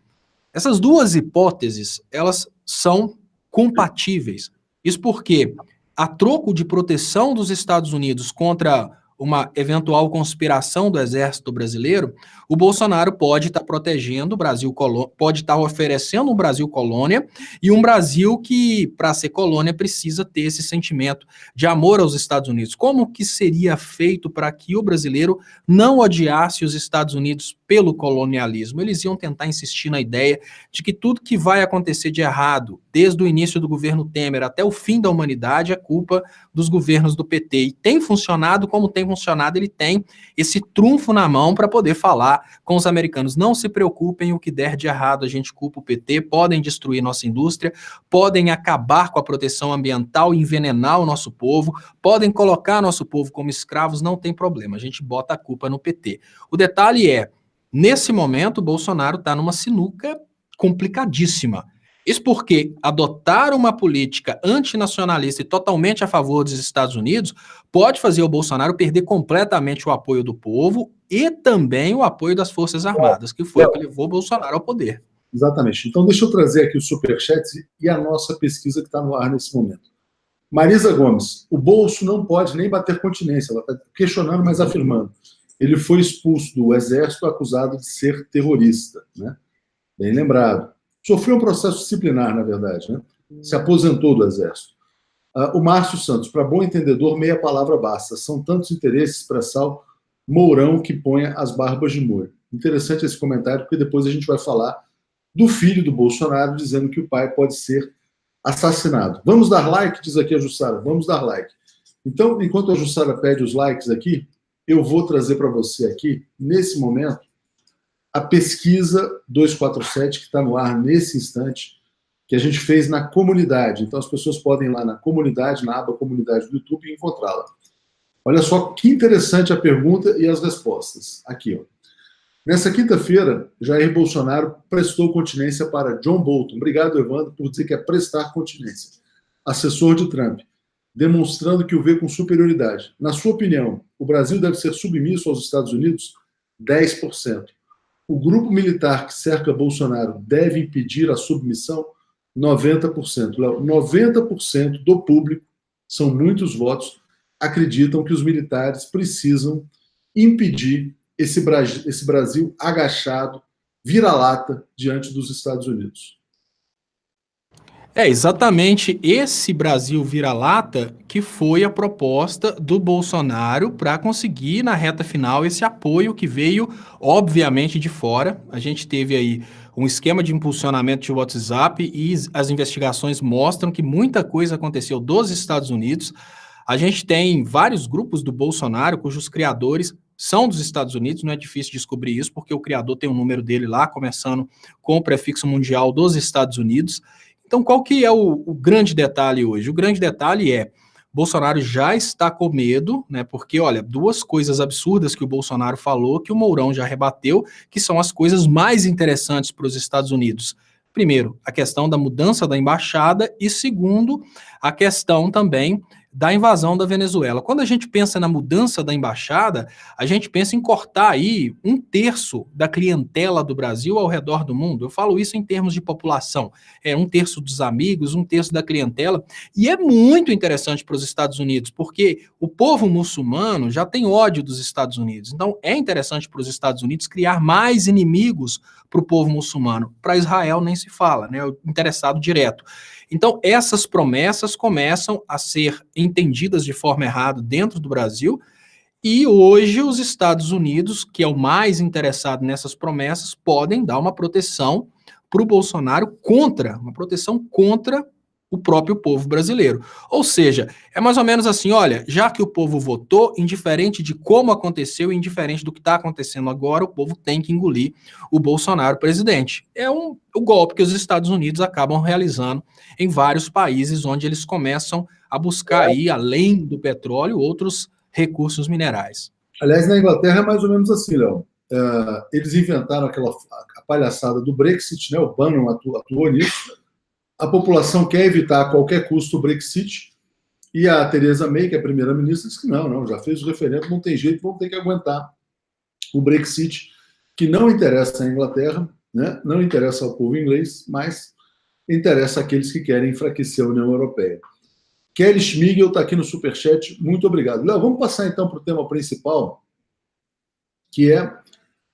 Essas duas hipóteses, elas são compatíveis. Isso porque, a troco de proteção dos Estados Unidos contra uma eventual conspiração do exército brasileiro, o Bolsonaro pode estar protegendo o Brasil, pode estar oferecendo um Brasil colônia, e um Brasil que, para ser colônia, precisa ter esse sentimento de amor aos Estados Unidos. Como que seria feito para que o brasileiro não odiasse os Estados Unidos pelo colonialismo? Eles iam tentar insistir na ideia de que tudo que vai acontecer de errado, desde o início do governo Temer até o fim da humanidade, é culpa dos governos do PT. E tem funcionado como tem funcionado, ele tem esse trunfo na mão para poder falar com os americanos. Não se preocupem, o que der de errado a gente culpa o PT, podem destruir nossa indústria, podem acabar com a proteção ambiental, envenenar o nosso povo, podem colocar nosso povo como escravos, não tem problema, a gente bota a culpa no PT. O detalhe é, nesse momento, o Bolsonaro está numa sinuca complicadíssima. Isso porque adotar uma política antinacionalista e totalmente a favor dos Estados Unidos pode fazer o Bolsonaro perder completamente o apoio do povo e também o apoio das Forças Armadas, que foi o que levou o Bolsonaro ao poder. Exatamente. Então, deixa eu trazer aqui os superchats e a nossa pesquisa que está no ar nesse momento. Marisa Gomes, o Bolso não pode nem bater continência, ela está questionando, mas afirmando. Ele foi expulso do Exército acusado de ser terrorista, né? Bem lembrado. Sofreu um processo disciplinar, na verdade, né? Se aposentou do Exército. O Márcio Santos, para bom entendedor, meia palavra basta. São tantos interesses para Sal Mourão que ponha as barbas de molho. Interessante esse comentário, porque depois a gente vai falar do filho do Bolsonaro dizendo que o pai pode ser assassinado. Vamos dar like, diz aqui a Jussara, vamos dar like. Então, enquanto a Jussara pede os likes aqui, eu vou trazer para você aqui, nesse momento, a pesquisa 247, que está no ar nesse instante, que a gente fez na comunidade. Então, as pessoas podem ir lá na comunidade, na aba comunidade do YouTube, e encontrá-la. Olha só que interessante a pergunta e as respostas. Aqui, ó. Nessa quinta-feira, Jair Bolsonaro prestou continência para John Bolton. Obrigado, Evandro, por dizer que é prestar continência. Assessor de Trump, demonstrando que o vê com superioridade. Na sua opinião, o Brasil deve ser submisso aos Estados Unidos? 10%. O grupo militar que cerca Bolsonaro deve impedir a submissão? 90%. Léo, 90% do público, são muitos votos, acreditam que os militares precisam impedir esse Brasil agachado, vira-lata, diante dos Estados Unidos. É exatamente esse Brasil vira-lata que foi a proposta do Bolsonaro para conseguir, na reta final, esse apoio que veio, obviamente, de fora. A gente teve aí um esquema de impulsionamento de WhatsApp e as investigações mostram que muita coisa aconteceu dos Estados Unidos. A gente tem vários grupos do Bolsonaro cujos criadores são dos Estados Unidos, não é difícil descobrir isso, porque o criador tem o número dele lá, começando com o prefixo mundial dos Estados Unidos. Então, qual que é o grande detalhe hoje? O grande detalhe é, Bolsonaro já está com medo, né? Porque, olha, duas coisas absurdas que o Bolsonaro falou, que o Mourão já rebateu, que são as coisas mais interessantes para os Estados Unidos. Primeiro, a questão da mudança da embaixada e, segundo, a questão também da invasão da Venezuela. Quando a gente pensa na mudança da embaixada, a gente pensa em cortar aí 1/3 da clientela do Brasil ao redor do mundo. Eu falo isso em termos de população. É 1/3 dos amigos, 1/3 da clientela. E é muito interessante para os Estados Unidos, porque o povo muçulmano já tem ódio dos Estados Unidos. Então, é interessante para os Estados Unidos criar mais inimigos para o povo muçulmano. Para Israel nem se fala, né? O interessado direto. Então, essas promessas começam a ser entendidas de forma errada dentro do Brasil, e hoje os Estados Unidos, que é o mais interessado nessas promessas, podem dar uma proteção para o Bolsonaro uma proteção contra o próprio povo brasileiro. Ou seja, é mais ou menos assim, olha, já que o povo votou, indiferente de como aconteceu, indiferente do que está acontecendo agora, o povo tem que engolir o Bolsonaro presidente. É o golpe que os Estados Unidos acabam realizando em vários países, onde eles começam a buscar aí, além do petróleo, outros recursos minerais. Aliás, na Inglaterra é mais ou menos assim, Léo. Eles inventaram a palhaçada do Brexit, né? O Bannon atuou nisso. A população quer evitar a qualquer custo o Brexit, e a Theresa May, que é a primeira-ministra, disse que não, já fez o referendo, não tem jeito, vão ter que aguentar o Brexit, que não interessa à Inglaterra, né? Não interessa ao povo inglês, mas interessa àqueles que querem enfraquecer a União Europeia. Kelly Schmigel está aqui no Superchat, muito obrigado. Léo, vamos passar então para o tema principal, que é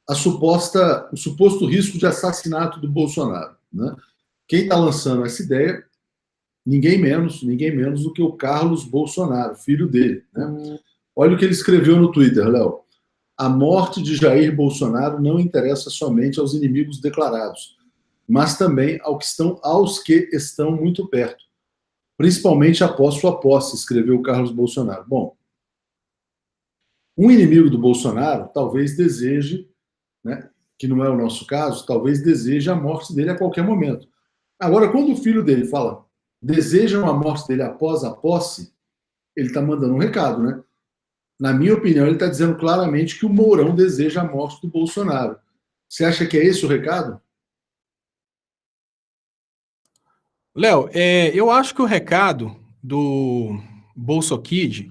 o suposto risco de assassinato do Bolsonaro, né? Quem está lançando essa ideia, ninguém menos do que o Carlos Bolsonaro, filho dele, né? Olha o que ele escreveu no Twitter, Léo. A morte de Jair Bolsonaro não interessa somente aos inimigos declarados, mas também aos que estão muito perto, principalmente após sua posse, escreveu Carlos Bolsonaro. Bom, um inimigo do Bolsonaro talvez deseje, né, que não é o nosso caso, talvez deseje a morte dele a qualquer momento. Agora, quando o filho dele fala, desejam a morte dele após a posse, ele está mandando um recado, né? Na minha opinião, ele está dizendo claramente que o Mourão deseja a morte do Bolsonaro. Você acha que é esse o recado? Léo, eu acho que o recado do BolsoKid,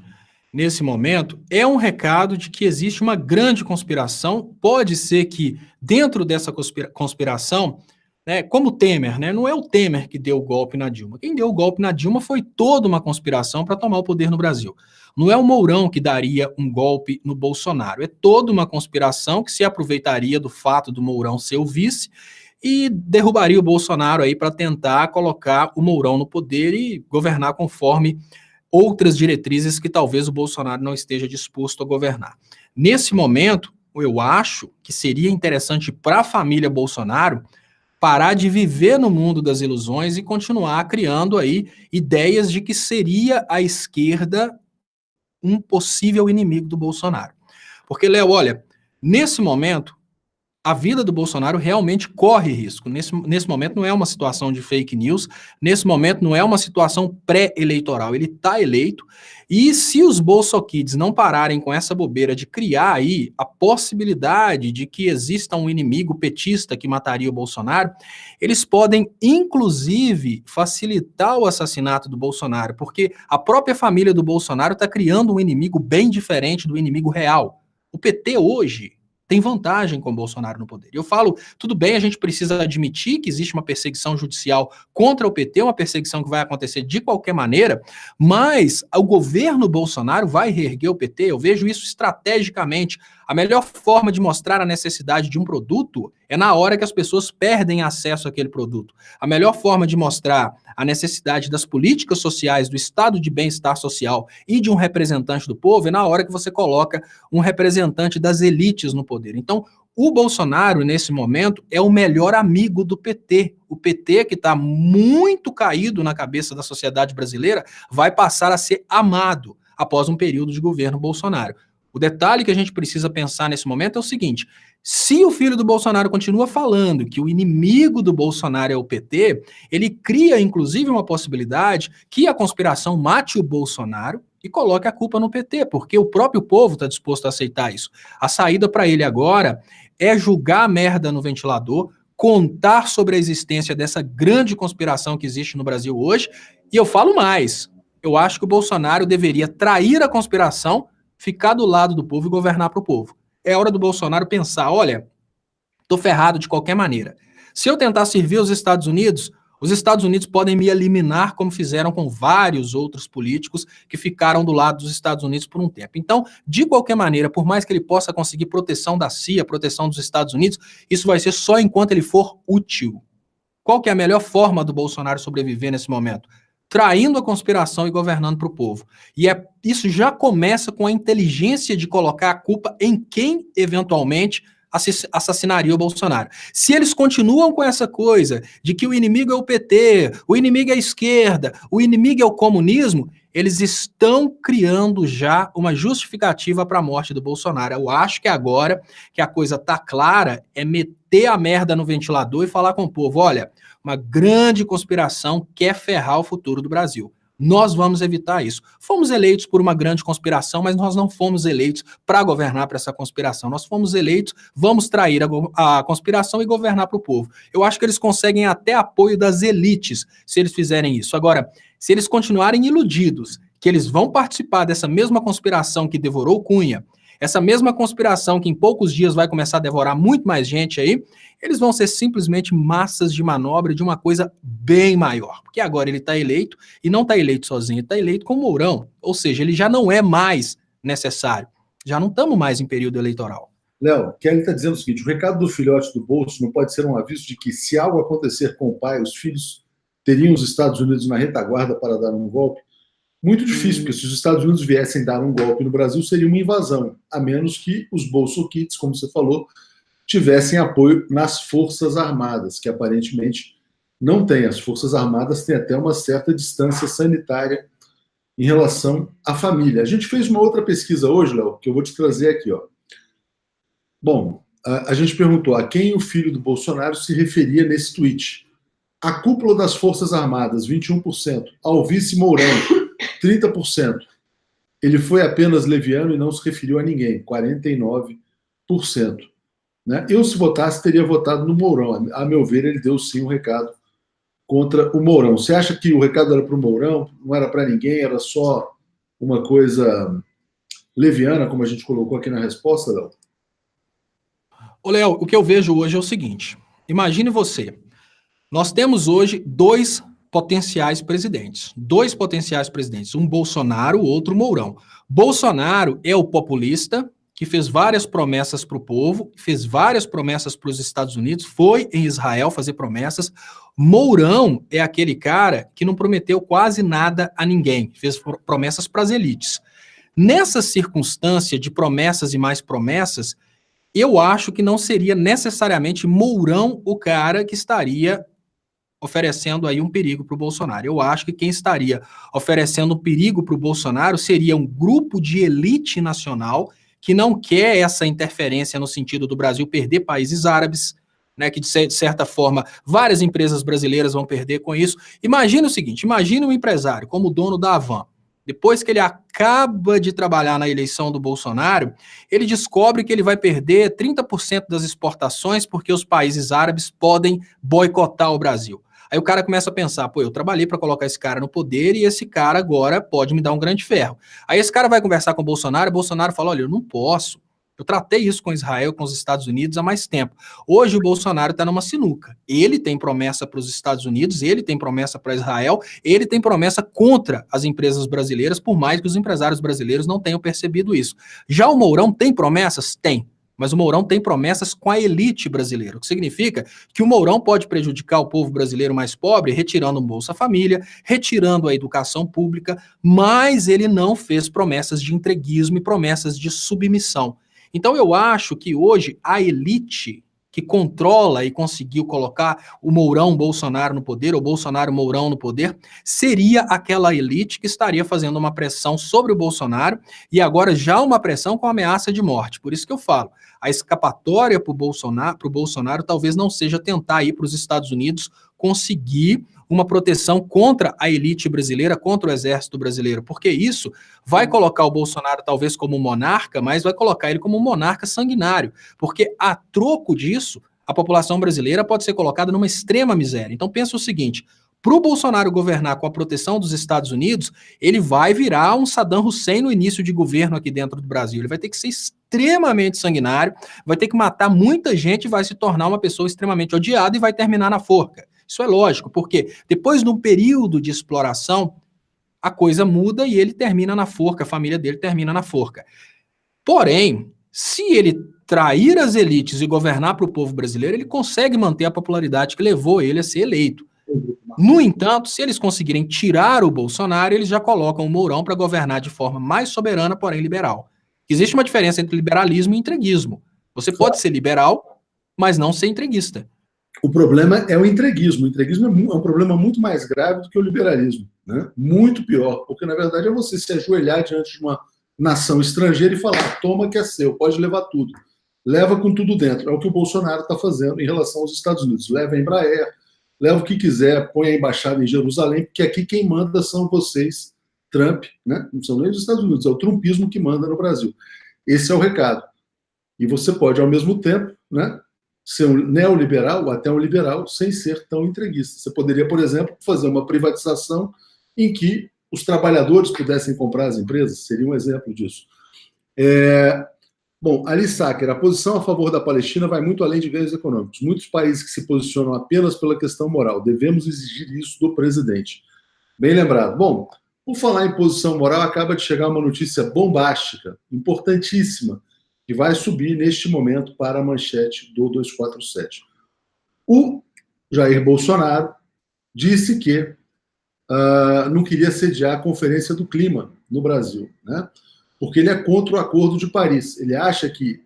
nesse momento, é um recado de que existe uma grande conspiração. Pode ser que, dentro dessa conspiração, né, como o Temer, né, não é o Temer que deu o golpe na Dilma. Quem deu o golpe na Dilma foi toda uma conspiração para tomar o poder no Brasil. Não é o Mourão que daria um golpe no Bolsonaro. É toda uma conspiração que se aproveitaria do fato do Mourão ser o vice e derrubaria o Bolsonaro aí para tentar colocar o Mourão no poder e governar conforme outras diretrizes que talvez o Bolsonaro não esteja disposto a governar. Nesse momento, eu acho que seria interessante para a família Bolsonaro parar de viver no mundo das ilusões e continuar criando aí ideias de que seria a esquerda um possível inimigo do Bolsonaro. Porque, Léo, olha, nesse momento, a vida do Bolsonaro realmente corre risco. Nesse momento não é uma situação de fake news, nesse momento não é uma situação pré-eleitoral. Ele está eleito, e se os bolsokids não pararem com essa bobeira de criar aí a possibilidade de que exista um inimigo petista que mataria o Bolsonaro, eles podem, inclusive, facilitar o assassinato do Bolsonaro, porque a própria família do Bolsonaro está criando um inimigo bem diferente do inimigo real. O PT hoje tem vantagem com o Bolsonaro no poder. Eu falo, tudo bem, a gente precisa admitir que existe uma perseguição judicial contra o PT, uma perseguição que vai acontecer de qualquer maneira, mas o governo Bolsonaro vai reerguer o PT, eu vejo isso estrategicamente. A melhor forma de mostrar a necessidade de um produto é na hora que as pessoas perdem acesso àquele produto. A melhor forma de mostrar a necessidade das políticas sociais, do estado de bem-estar social e de um representante do povo é na hora que você coloca um representante das elites no poder. Então, o Bolsonaro, nesse momento, é o melhor amigo do PT. O PT, que está muito caído na cabeça da sociedade brasileira, vai passar a ser amado após um período de governo Bolsonaro. O detalhe que a gente precisa pensar nesse momento é o seguinte: se o filho do Bolsonaro continua falando que o inimigo do Bolsonaro é o PT, ele cria, inclusive, uma possibilidade que a conspiração mate o Bolsonaro e coloque a culpa no PT, porque o próprio povo está disposto a aceitar isso. A saída para ele agora é julgar a merda no ventilador, contar sobre a existência dessa grande conspiração que existe no Brasil hoje, e eu falo mais, eu acho que o Bolsonaro deveria trair a conspiração, ficar do lado do povo e governar para o povo. É hora do Bolsonaro pensar, olha, tô ferrado de qualquer maneira. Se eu tentar servir os Estados Unidos podem me eliminar, como fizeram com vários outros políticos que ficaram do lado dos Estados Unidos por um tempo. Então, de qualquer maneira, por mais que ele possa conseguir proteção da CIA, proteção dos Estados Unidos, isso vai ser só enquanto ele for útil. Qual que é a melhor forma do Bolsonaro sobreviver nesse momento? Traindo a conspiração e governando para o povo. E isso já começa com a inteligência de colocar a culpa em quem, eventualmente, assassinaria o Bolsonaro. Se eles continuam com essa coisa de que o inimigo é o PT, o inimigo é a esquerda, o inimigo é o comunismo, eles estão criando já uma justificativa para a morte do Bolsonaro. Eu acho que agora que a coisa está clara, é meter a merda no ventilador e falar com o povo, olha, uma grande conspiração quer ferrar o futuro do Brasil. Nós vamos evitar isso. Fomos eleitos por uma grande conspiração, mas nós não fomos eleitos para governar para essa conspiração. Nós fomos eleitos, vamos trair a conspiração e governar para o povo. Eu acho que eles conseguem até apoio das elites se eles fizerem isso. Agora, se eles continuarem iludidos que eles vão participar dessa mesma conspiração que devorou Cunha, essa mesma conspiração que em poucos dias vai começar a devorar muito mais gente aí, eles vão ser simplesmente massas de manobra de uma coisa bem maior. Porque agora ele está eleito, e não está eleito sozinho, ele está eleito com o Mourão. Ou seja, ele já não é mais necessário. Já não estamos mais em período eleitoral. Léo, Kelly está dizendo o seguinte: o recado do filhote do bolso não pode ser um aviso de que, se algo acontecer com o pai, os filhos teriam os Estados Unidos na retaguarda para dar um golpe? Muito difícil, porque se os Estados Unidos viessem dar um golpe no Brasil, seria uma invasão, a menos que os bolsoquites, como você falou, tivessem apoio nas Forças Armadas, que aparentemente não tem. As Forças Armadas têm até uma certa distância sanitária em relação à família. A gente fez uma outra pesquisa hoje, Léo, que eu vou te trazer aqui, ó. Bom, a gente perguntou a quem o filho do Bolsonaro se referia nesse tweet. A cúpula das Forças Armadas, 21%. Ao vice Mourão, 30%. Ele foi apenas leviano e não se referiu a ninguém, 49%. Né? Eu, se votasse, teria votado no Mourão. A meu ver, ele deu sim um recado contra o Mourão. Você acha que o recado era para o Mourão, não era para ninguém, era só uma coisa leviana, como a gente colocou aqui na resposta, Léo? Ô, Léo, o que eu vejo hoje é o seguinte: imagine você, nós temos hoje dois potenciais presidentes, um Bolsonaro, o outro Mourão. Bolsonaro é o populista que fez várias promessas para o povo, fez várias promessas para os Estados Unidos, foi em Israel fazer promessas. Mourão é aquele cara que não prometeu quase nada a ninguém, fez promessas para as elites. Nessa circunstância de promessas e mais promessas, eu acho que não seria necessariamente Mourão o cara que estaria oferecendo aí um perigo para o Bolsonaro. Eu acho que quem estaria oferecendo um perigo para o Bolsonaro seria um grupo de elite nacional que não quer essa interferência no sentido do Brasil perder países árabes, né, que de certa forma várias empresas brasileiras vão perder com isso. Imagina o seguinte, imagina um empresário como o dono da Havan. Depois que ele acaba de trabalhar na eleição do Bolsonaro, ele descobre que ele vai perder 30% das exportações porque os países árabes podem boicotar o Brasil. Aí o cara começa a pensar, pô, eu trabalhei para colocar esse cara no poder e esse cara agora pode me dar um grande ferro. Aí esse cara vai conversar com o Bolsonaro fala, olha, eu não posso. Eu tratei isso com Israel, com os Estados Unidos há mais tempo. Hoje o Bolsonaro está numa sinuca. Ele tem promessa para os Estados Unidos, ele tem promessa para Israel, ele tem promessa contra as empresas brasileiras, por mais que os empresários brasileiros não tenham percebido isso. Já o Mourão tem promessas? Tem. mas o Mourão tem promessas com a elite brasileira, o que significa que o Mourão pode prejudicar o povo brasileiro mais pobre, retirando o Bolsa Família, retirando a educação pública, mas ele não fez promessas de entreguismo e promessas de submissão. Então eu acho que hoje a elite que controla e conseguiu colocar o Mourão Bolsonaro no poder, ou Bolsonaro Mourão no poder, seria aquela elite que estaria fazendo uma pressão sobre o Bolsonaro, e agora já uma pressão com ameaça de morte. Por isso que eu falo, a escapatória para o Bolsonaro talvez não seja tentar ir para os Estados Unidos conseguir uma proteção contra a elite brasileira, contra o exército brasileiro, porque isso vai colocar o Bolsonaro talvez como monarca, mas vai colocar ele como um monarca sanguinário, porque a troco disso, a população brasileira pode ser colocada numa extrema miséria. Então pensa o seguinte, para o Bolsonaro governar com a proteção dos Estados Unidos, ele vai virar um Saddam Hussein no início de governo aqui dentro do Brasil. Ele vai ter que ser extremamente sanguinário, vai ter que matar muita gente, vai se tornar uma pessoa extremamente odiada e vai terminar na forca. Isso é lógico, porque depois de um período de exploração, a coisa muda e ele termina na forca, a família dele termina na forca. Porém, se ele trair as elites e governar para o povo brasileiro, ele consegue manter a popularidade que levou ele a ser eleito. No entanto, se eles conseguirem tirar o Bolsonaro, eles já colocam o Mourão para governar de forma mais soberana, porém liberal. Existe uma diferença entre liberalismo e entreguismo. Você pode ser liberal, mas não ser entreguista. O problema é o entreguismo. O entreguismo é um problema muito mais grave do que o liberalismo, né? Muito pior, porque na verdade é você se ajoelhar diante de uma nação estrangeira e falar, toma que é seu, pode levar tudo. Leva com tudo dentro. É o que o Bolsonaro está fazendo em relação aos Estados Unidos. Leva a Embraer, leva o que quiser, põe a embaixada em Jerusalém, porque aqui quem manda são vocês, Trump, né? Não são nem os Estados Unidos, é o trumpismo que manda no Brasil. Esse é o recado. E você pode, ao mesmo tempo, né, ser um neoliberal ou até um liberal sem ser tão entreguista. Você poderia, por exemplo, fazer uma privatização em que os trabalhadores pudessem comprar as empresas, seria um exemplo disso. Bom, Ali Sacker, a posição a favor da Palestina vai muito além de ganhos econômicos. Muitos países que se posicionam apenas pela questão moral. Devemos exigir isso do presidente. Bem lembrado. Bom, por falar em posição moral, acaba de chegar uma notícia bombástica, importantíssima, que vai subir neste momento para a manchete do 247. O Jair Bolsonaro disse que não queria sediar a Conferência do Clima no Brasil, né? Porque ele é contra o Acordo de Paris. Ele acha que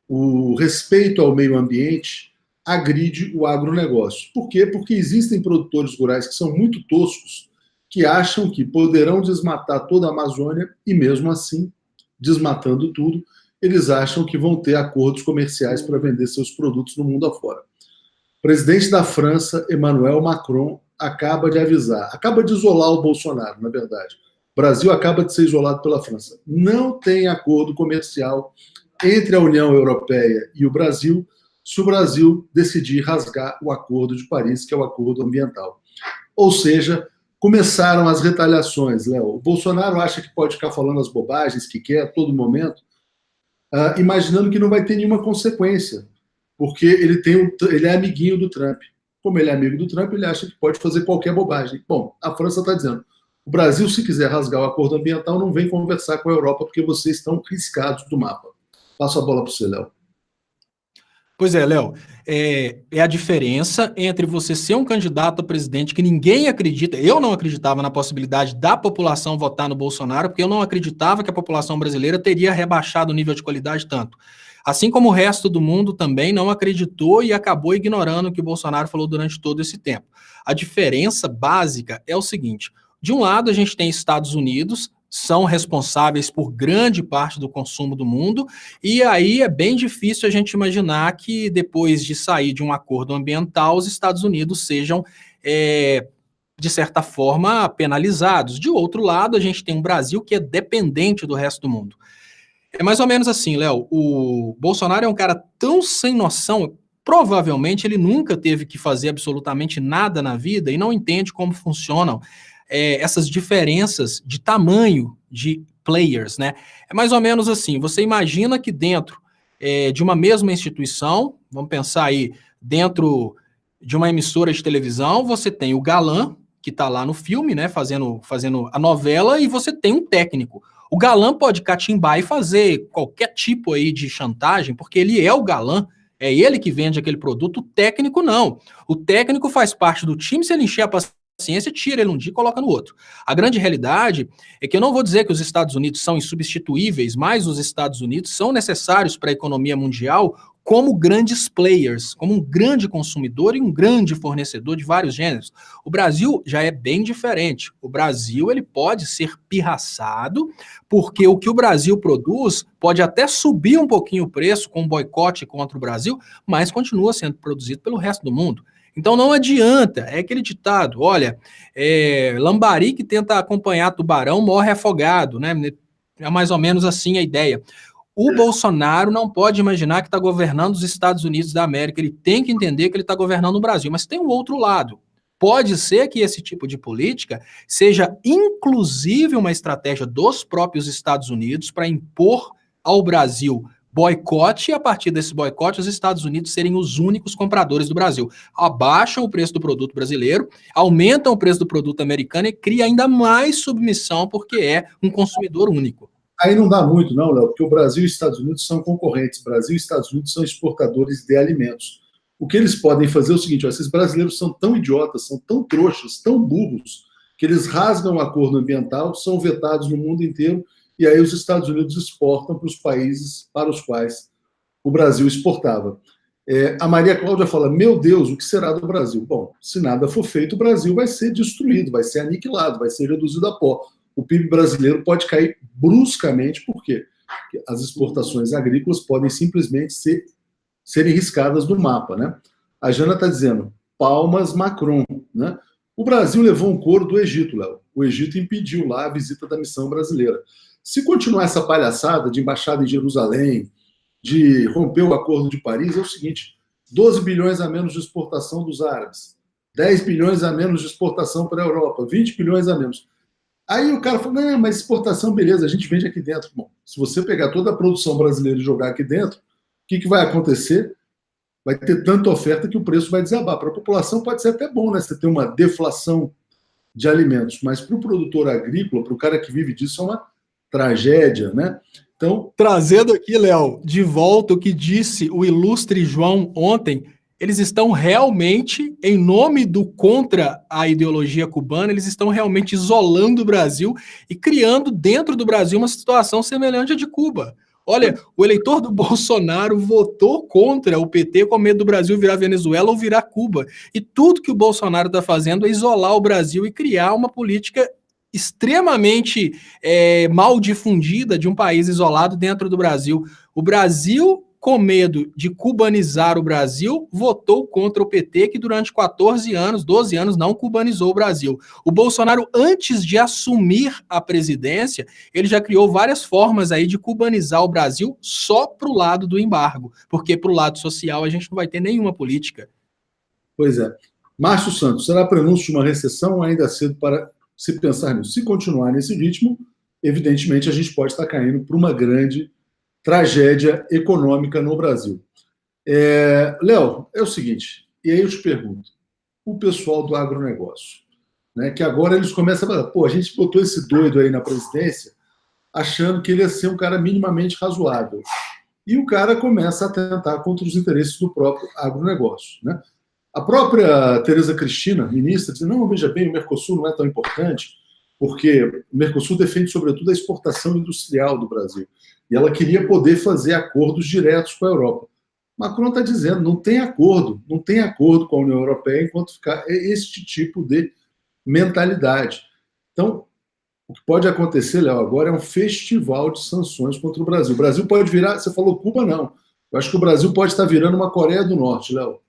o respeito ao meio ambiente agride o agronegócio. Por quê? Porque existem produtores rurais que são muito toscos, que acham que poderão desmatar toda a Amazônia e, mesmo assim, desmatando tudo, eles acham que vão ter acordos comerciais para vender seus produtos no mundo afora. O presidente da França, Emmanuel Macron, acaba de avisar, acaba de isolar o Bolsonaro, na verdade. O Brasil acaba de ser isolado pela França. Não tem acordo comercial entre a União Europeia e o Brasil se o Brasil decidir rasgar o Acordo de Paris, que é o acordo ambiental. Ou seja, começaram as retaliações, Léo. O Bolsonaro acha que pode ficar falando as bobagens que quer a todo momento, imaginando que não vai ter nenhuma consequência, porque ele é amiguinho do Trump. Como ele é amigo do Trump, ele acha que pode fazer qualquer bobagem. Bom, a França está dizendo, o Brasil, se quiser rasgar o acordo ambiental, não vem conversar com a Europa, porque vocês estão riscados do mapa. Passo a bola para você, Léo. Pois é, Léo, é a diferença entre você ser um candidato a presidente que ninguém acredita, eu não acreditava na possibilidade da população votar no Bolsonaro, porque eu não acreditava que a população brasileira teria rebaixado o nível de qualidade tanto. Assim como o resto do mundo também não acreditou e acabou ignorando o que o Bolsonaro falou durante todo esse tempo. A diferença básica é o seguinte, de um lado a gente tem Estados Unidos, são responsáveis por grande parte do consumo do mundo, e aí é bem difícil a gente imaginar que depois de sair de um acordo ambiental, os Estados Unidos sejam, de certa forma, penalizados. De outro lado, a gente tem um Brasil que é dependente do resto do mundo. É mais ou menos assim, Léo, o Bolsonaro é um cara tão sem noção, provavelmente ele nunca teve que fazer absolutamente nada na vida e não entende como funcionam essas diferenças de tamanho de players, né? É mais ou menos assim, você imagina que dentro de uma mesma instituição, vamos pensar aí, dentro de uma emissora de televisão, você tem o galã, que está lá no filme, né, fazendo a novela, e você tem um técnico. O galã pode catimbar e fazer qualquer tipo aí de chantagem, porque ele é o galã, é ele que vende aquele produto, o técnico não. O técnico faz parte do time, se ele encher a paciência, tira ele um dia e coloca no outro. A grande realidade é que eu não vou dizer que os Estados Unidos são insubstituíveis, mas os Estados Unidos são necessários para a economia mundial como grandes players, como um grande consumidor e um grande fornecedor de vários gêneros. O Brasil já é bem diferente. O Brasil ele pode ser pirraçado, porque o que o Brasil produz pode até subir um pouquinho o preço com um boicote contra o Brasil, mas continua sendo produzido pelo resto do mundo. Então não adianta, é aquele ditado, olha, lambari que tenta acompanhar tubarão morre afogado, né? É mais ou menos assim a ideia. O Bolsonaro não pode imaginar que está governando os Estados Unidos da América, ele tem que entender que ele está governando o Brasil, mas tem um outro lado. Pode ser que esse tipo de política seja inclusive uma estratégia dos próprios Estados Unidos para impor ao Brasil boicote, e a partir desse boicote os Estados Unidos serem os únicos compradores do Brasil. Abaixam o preço do produto brasileiro, aumentam o preço do produto americano e cria ainda mais submissão porque é um consumidor único. Aí não dá muito, não, Léo, porque o Brasil e os Estados Unidos são concorrentes. O Brasil e os Estados Unidos são exportadores de alimentos. O que eles podem fazer é o seguinte: ó, esses brasileiros são tão idiotas, são tão trouxas, tão burros, que eles rasgam o acordo ambiental, são vetados no mundo inteiro, e aí os Estados Unidos exportam para os países para os quais o Brasil exportava. A Maria Cláudia fala, meu Deus, o que será do Brasil? Bom, se nada for feito, o Brasil vai ser destruído, vai ser aniquilado, vai ser reduzido a pó. O PIB brasileiro pode cair bruscamente, por quê? Porque as exportações agrícolas podem simplesmente serem riscadas do mapa, né? A Jana está dizendo, palmas Macron, né? O Brasil levou um couro do Egito, Léo. O Egito impediu lá a visita da missão brasileira. Se continuar essa palhaçada de embaixada em Jerusalém, de romper o Acordo de Paris, é o seguinte, 12 bilhões a menos de exportação dos árabes, 10 bilhões a menos de exportação para a Europa, 20 bilhões a menos. Aí o cara fala, não, mas exportação, beleza, a gente vende aqui dentro. Bom, se você pegar toda a produção brasileira e jogar aqui dentro, o que vai acontecer? Vai ter tanta oferta que o preço vai desabar. Para a população pode ser até bom, né? Você ter uma deflação de alimentos, mas para o produtor agrícola, para o cara que vive disso, é uma tragédia, né? Então, trazendo aqui, Léo, de volta o que disse o ilustre João ontem, eles estão realmente, em nome do contra a ideologia cubana, eles estão realmente isolando o Brasil e criando dentro do Brasil uma situação semelhante à de Cuba. Olha, o eleitor do Bolsonaro votou contra o PT com medo do Brasil virar Venezuela ou virar Cuba. E tudo que o Bolsonaro está fazendo é isolar o Brasil e criar uma política extremamente mal difundida de um país isolado dentro do Brasil. O Brasil, com medo de cubanizar o Brasil, votou contra o PT, que durante 14 anos, 12 anos, não cubanizou o Brasil. O Bolsonaro, antes de assumir a presidência, ele já criou várias formas aí de cubanizar o Brasil só para o lado do embargo, porque para o lado social a gente não vai ter nenhuma política. Pois é. Márcio Santos, será prenúncio de uma recessão ou ainda cedo para se pensar nisso? Se continuar nesse ritmo, evidentemente a gente pode estar caindo para uma grande tragédia econômica no Brasil. Léo, é o seguinte, e aí eu te pergunto, o pessoal do agronegócio, né, que agora eles começam a falar, pô, a gente botou esse doido aí na presidência achando que ele ia ser um cara minimamente razoável. E o cara começa a atentar contra os interesses do próprio agronegócio, né? A própria Tereza Cristina, ministra, diz, não, veja bem, o Mercosul não é tão importante, porque o Mercosul defende, sobretudo, a exportação industrial do Brasil. E ela queria poder fazer acordos diretos com a Europa. Macron está dizendo, não tem acordo com a União Europeia enquanto ficar este tipo de mentalidade. Então, o que pode acontecer, Léo, agora é um festival de sanções contra o Brasil. O Brasil pode virar, você falou Cuba, não. Eu acho que o Brasil pode estar virando uma Coreia do Norte, Léo.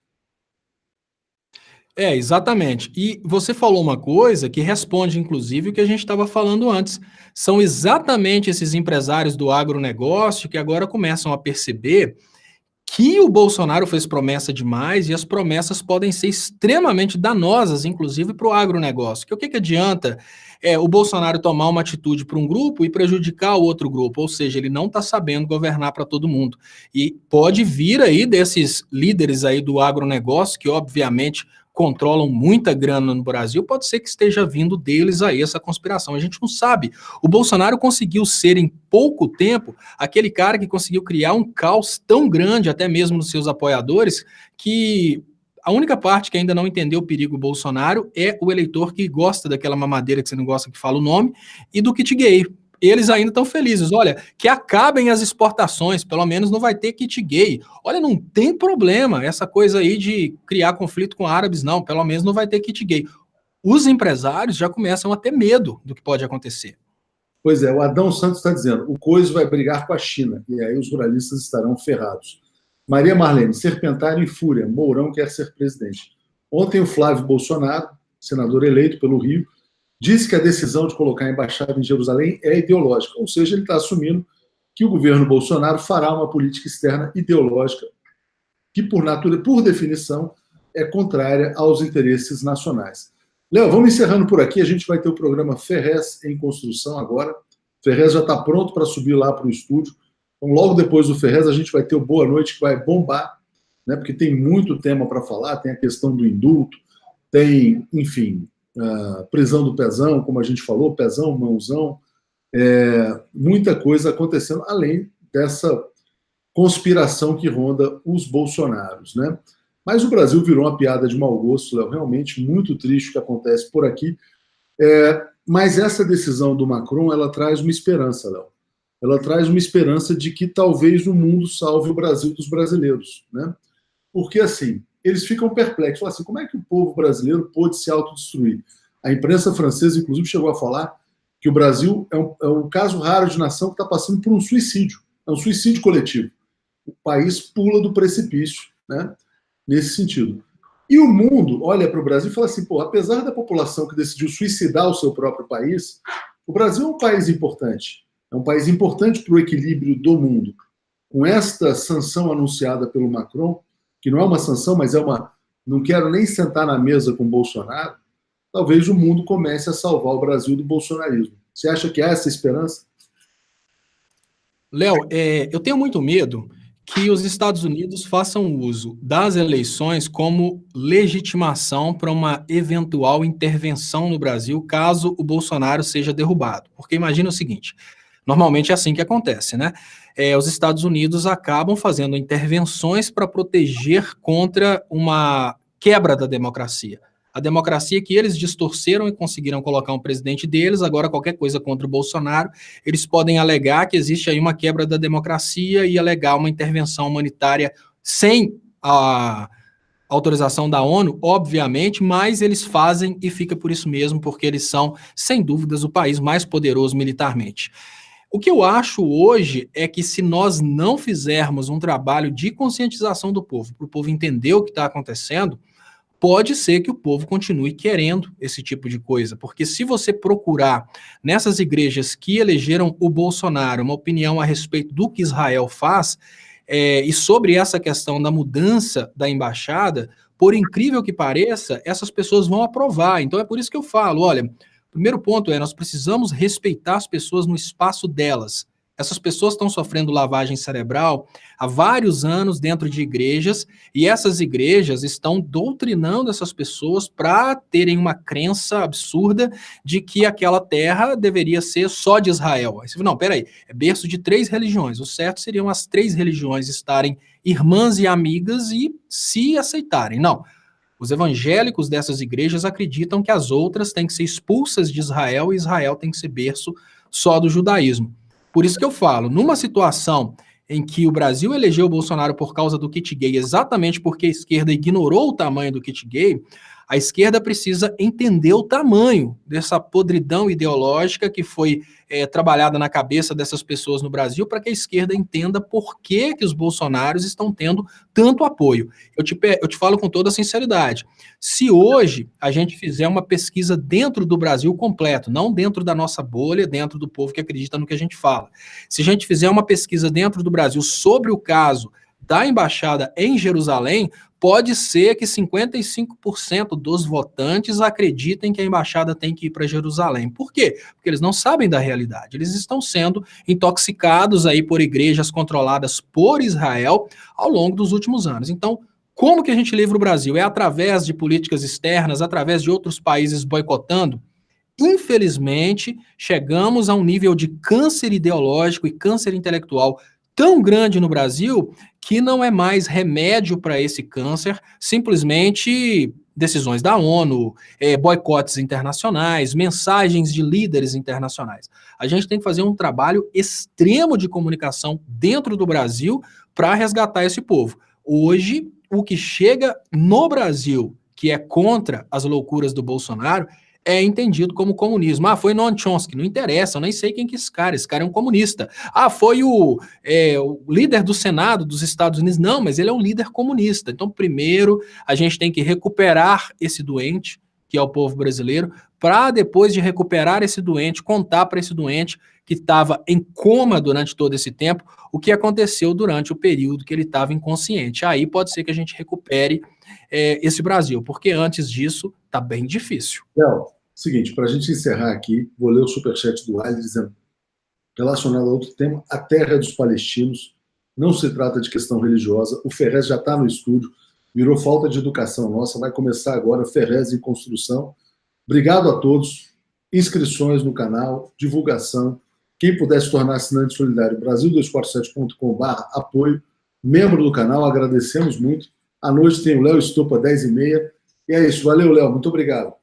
Exatamente. E você falou uma coisa que responde, inclusive, o que a gente estava falando antes. São exatamente esses empresários do agronegócio que agora começam a perceber que o Bolsonaro fez promessa demais e as promessas podem ser extremamente danosas, inclusive para o agronegócio. Que o que adianta o Bolsonaro tomar uma atitude para um grupo e prejudicar o outro grupo? Ou seja, ele não está sabendo governar para todo mundo. E pode vir aí desses líderes aí do agronegócio que, obviamente, controlam muita grana no Brasil, pode ser que esteja vindo deles aí essa conspiração. A gente não sabe. O Bolsonaro conseguiu ser, em pouco tempo, aquele cara que conseguiu criar um caos tão grande, até mesmo nos seus apoiadores, que a única parte que ainda não entendeu o perigo Bolsonaro é o eleitor que gosta daquela mamadeira que você não gosta que fala o nome, e do kit gay. Eles ainda estão felizes. Olha, que acabem as exportações, pelo menos não vai ter kit gay. Olha, não tem problema essa coisa aí de criar conflito com árabes, não. Pelo menos não vai ter kit gay. Os empresários já começam a ter medo do que pode acontecer. Pois é, o Adão Santos está dizendo, o Coiso vai brigar com a China, e aí os ruralistas estarão ferrados. Maria Marlene, Serpentário em fúria, Mourão quer ser presidente. Ontem o Flávio Bolsonaro, senador eleito pelo Rio, disse que a decisão de colocar a embaixada em Jerusalém é ideológica, ou seja, ele está assumindo que o governo Bolsonaro fará uma política externa ideológica que, por definição, é contrária aos interesses nacionais. Léo, vamos encerrando por aqui, a gente vai ter o programa Ferrez em construção agora. Ferrez já está pronto para subir lá para o estúdio. Então, logo depois do Ferrez, a gente vai ter o Boa Noite, que vai bombar, né, porque tem muito tema para falar, tem a questão do indulto, tem, enfim, prisão do Pezão, como a gente falou, Pezão, Mãozão, muita coisa acontecendo, além dessa conspiração que ronda os bolsonaros, né? Mas o Brasil virou uma piada de mau gosto, Léo, realmente muito triste o que acontece por aqui. Mas essa decisão do Macron, ela traz uma esperança, Léo. Ela traz uma esperança de que talvez o mundo salve o Brasil dos brasileiros, né? Porque, assim, eles ficam perplexos. Falam assim, como é que o povo brasileiro pôde se autodestruir? A imprensa francesa, inclusive, chegou a falar que o Brasil é um caso raro de nação que está passando por um suicídio. É um suicídio coletivo. O país pula do precipício, né? Nesse sentido. E o mundo olha para o Brasil e fala assim, pô, apesar da população que decidiu suicidar o seu próprio país, o Brasil é um país importante. É um país importante para o equilíbrio do mundo. Com esta sanção anunciada pelo Macron, que não é uma sanção, mas é uma... Não quero nem sentar na mesa com o Bolsonaro, talvez o mundo comece a salvar o Brasil do bolsonarismo. Você acha que há essa esperança? Léo, eu tenho muito medo que os Estados Unidos façam uso das eleições como legitimação para uma eventual intervenção no Brasil, caso o Bolsonaro seja derrubado. Porque imagina o seguinte, normalmente é assim que acontece, né? Os Estados Unidos acabam fazendo intervenções para proteger contra uma quebra da democracia. A democracia que eles distorceram e conseguiram colocar um presidente deles, agora qualquer coisa contra o Bolsonaro, eles podem alegar que existe aí uma quebra da democracia e alegar uma intervenção humanitária sem a autorização da ONU, obviamente, mas eles fazem e fica por isso mesmo, porque eles são, sem dúvidas, o país mais poderoso militarmente. O que eu acho hoje é que se nós não fizermos um trabalho de conscientização do povo, para o povo entender o que está acontecendo, pode ser que o povo continue querendo esse tipo de coisa, porque se você procurar nessas igrejas que elegeram o Bolsonaro uma opinião a respeito do que Israel faz, e sobre essa questão da mudança da embaixada, por incrível que pareça, essas pessoas vão aprovar. Então é por isso que eu falo, olha, o primeiro ponto nós precisamos respeitar as pessoas no espaço delas. Essas pessoas estão sofrendo lavagem cerebral há vários anos dentro de igrejas, e essas igrejas estão doutrinando essas pessoas para terem uma crença absurda de que aquela terra deveria ser só de Israel. Aí você fala, não, peraí, é berço de 3 religiões. O certo seriam as 3 religiões estarem irmãs e amigas e se aceitarem. Não. Os evangélicos dessas igrejas acreditam que as outras têm que ser expulsas de Israel e Israel tem que ser berço só do judaísmo. Por isso que eu falo, numa situação em que o Brasil elegeu o Bolsonaro por causa do kit gay, exatamente porque a esquerda ignorou o tamanho do kit gay, a esquerda precisa entender o tamanho dessa podridão ideológica que foi trabalhada na cabeça dessas pessoas no Brasil para que a esquerda entenda por que os bolsonaros estão tendo tanto apoio. Eu te falo com toda sinceridade, se hoje a gente fizer uma pesquisa dentro do Brasil completo, não dentro da nossa bolha, dentro do povo que acredita no que a gente fala, se a gente fizer uma pesquisa dentro do Brasil sobre o caso da embaixada em Jerusalém, pode ser que 55% dos votantes acreditem que a embaixada tem que ir para Jerusalém. Por quê? Porque eles não sabem da realidade. Eles estão sendo intoxicados aí por igrejas controladas por Israel ao longo dos últimos anos. Então, Como que a gente livra o Brasil? É através de políticas externas, através de outros países boicotando? Infelizmente, chegamos a um nível de câncer ideológico e câncer intelectual tão grande no Brasil que não é mais remédio para esse câncer, simplesmente decisões da ONU, boicotes internacionais, mensagens de líderes internacionais. A gente tem que fazer um trabalho extremo de comunicação dentro do Brasil para resgatar esse povo. Hoje, o que chega no Brasil, que é contra as loucuras do Bolsonaro, é entendido como comunismo. Ah, foi Noam Chomsky, não interessa, eu nem sei quem que é esse cara é um comunista. Ah, foi o líder do Senado dos Estados Unidos, não, mas ele é um líder comunista. Então, primeiro, a gente tem que recuperar esse doente, que é o povo brasileiro, para depois de recuperar esse doente, contar para esse doente que estava em coma durante todo esse tempo, o que aconteceu durante o período que ele estava inconsciente. Aí pode ser que a gente recupere esse Brasil, porque antes disso está bem difícil. Léo, seguinte, para a gente encerrar aqui, vou ler o superchat do Wiley dizendo, relacionado a outro tema, a terra é dos palestinos, não se trata de questão religiosa, o Ferrez já está no estúdio, virou falta de educação nossa, vai começar agora Ferrez em construção. Obrigado a todos, inscrições no canal, divulgação, quem puder se tornar assinante solidário, Brasil247.com/apoio, membro do canal, agradecemos muito. À noite tem o Léo Estopa, 10h30. E é isso. Valeu, Léo. Muito obrigado.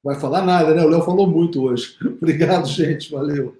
Vai falar nada, né? O Léo falou muito hoje. Obrigado, gente. Valeu.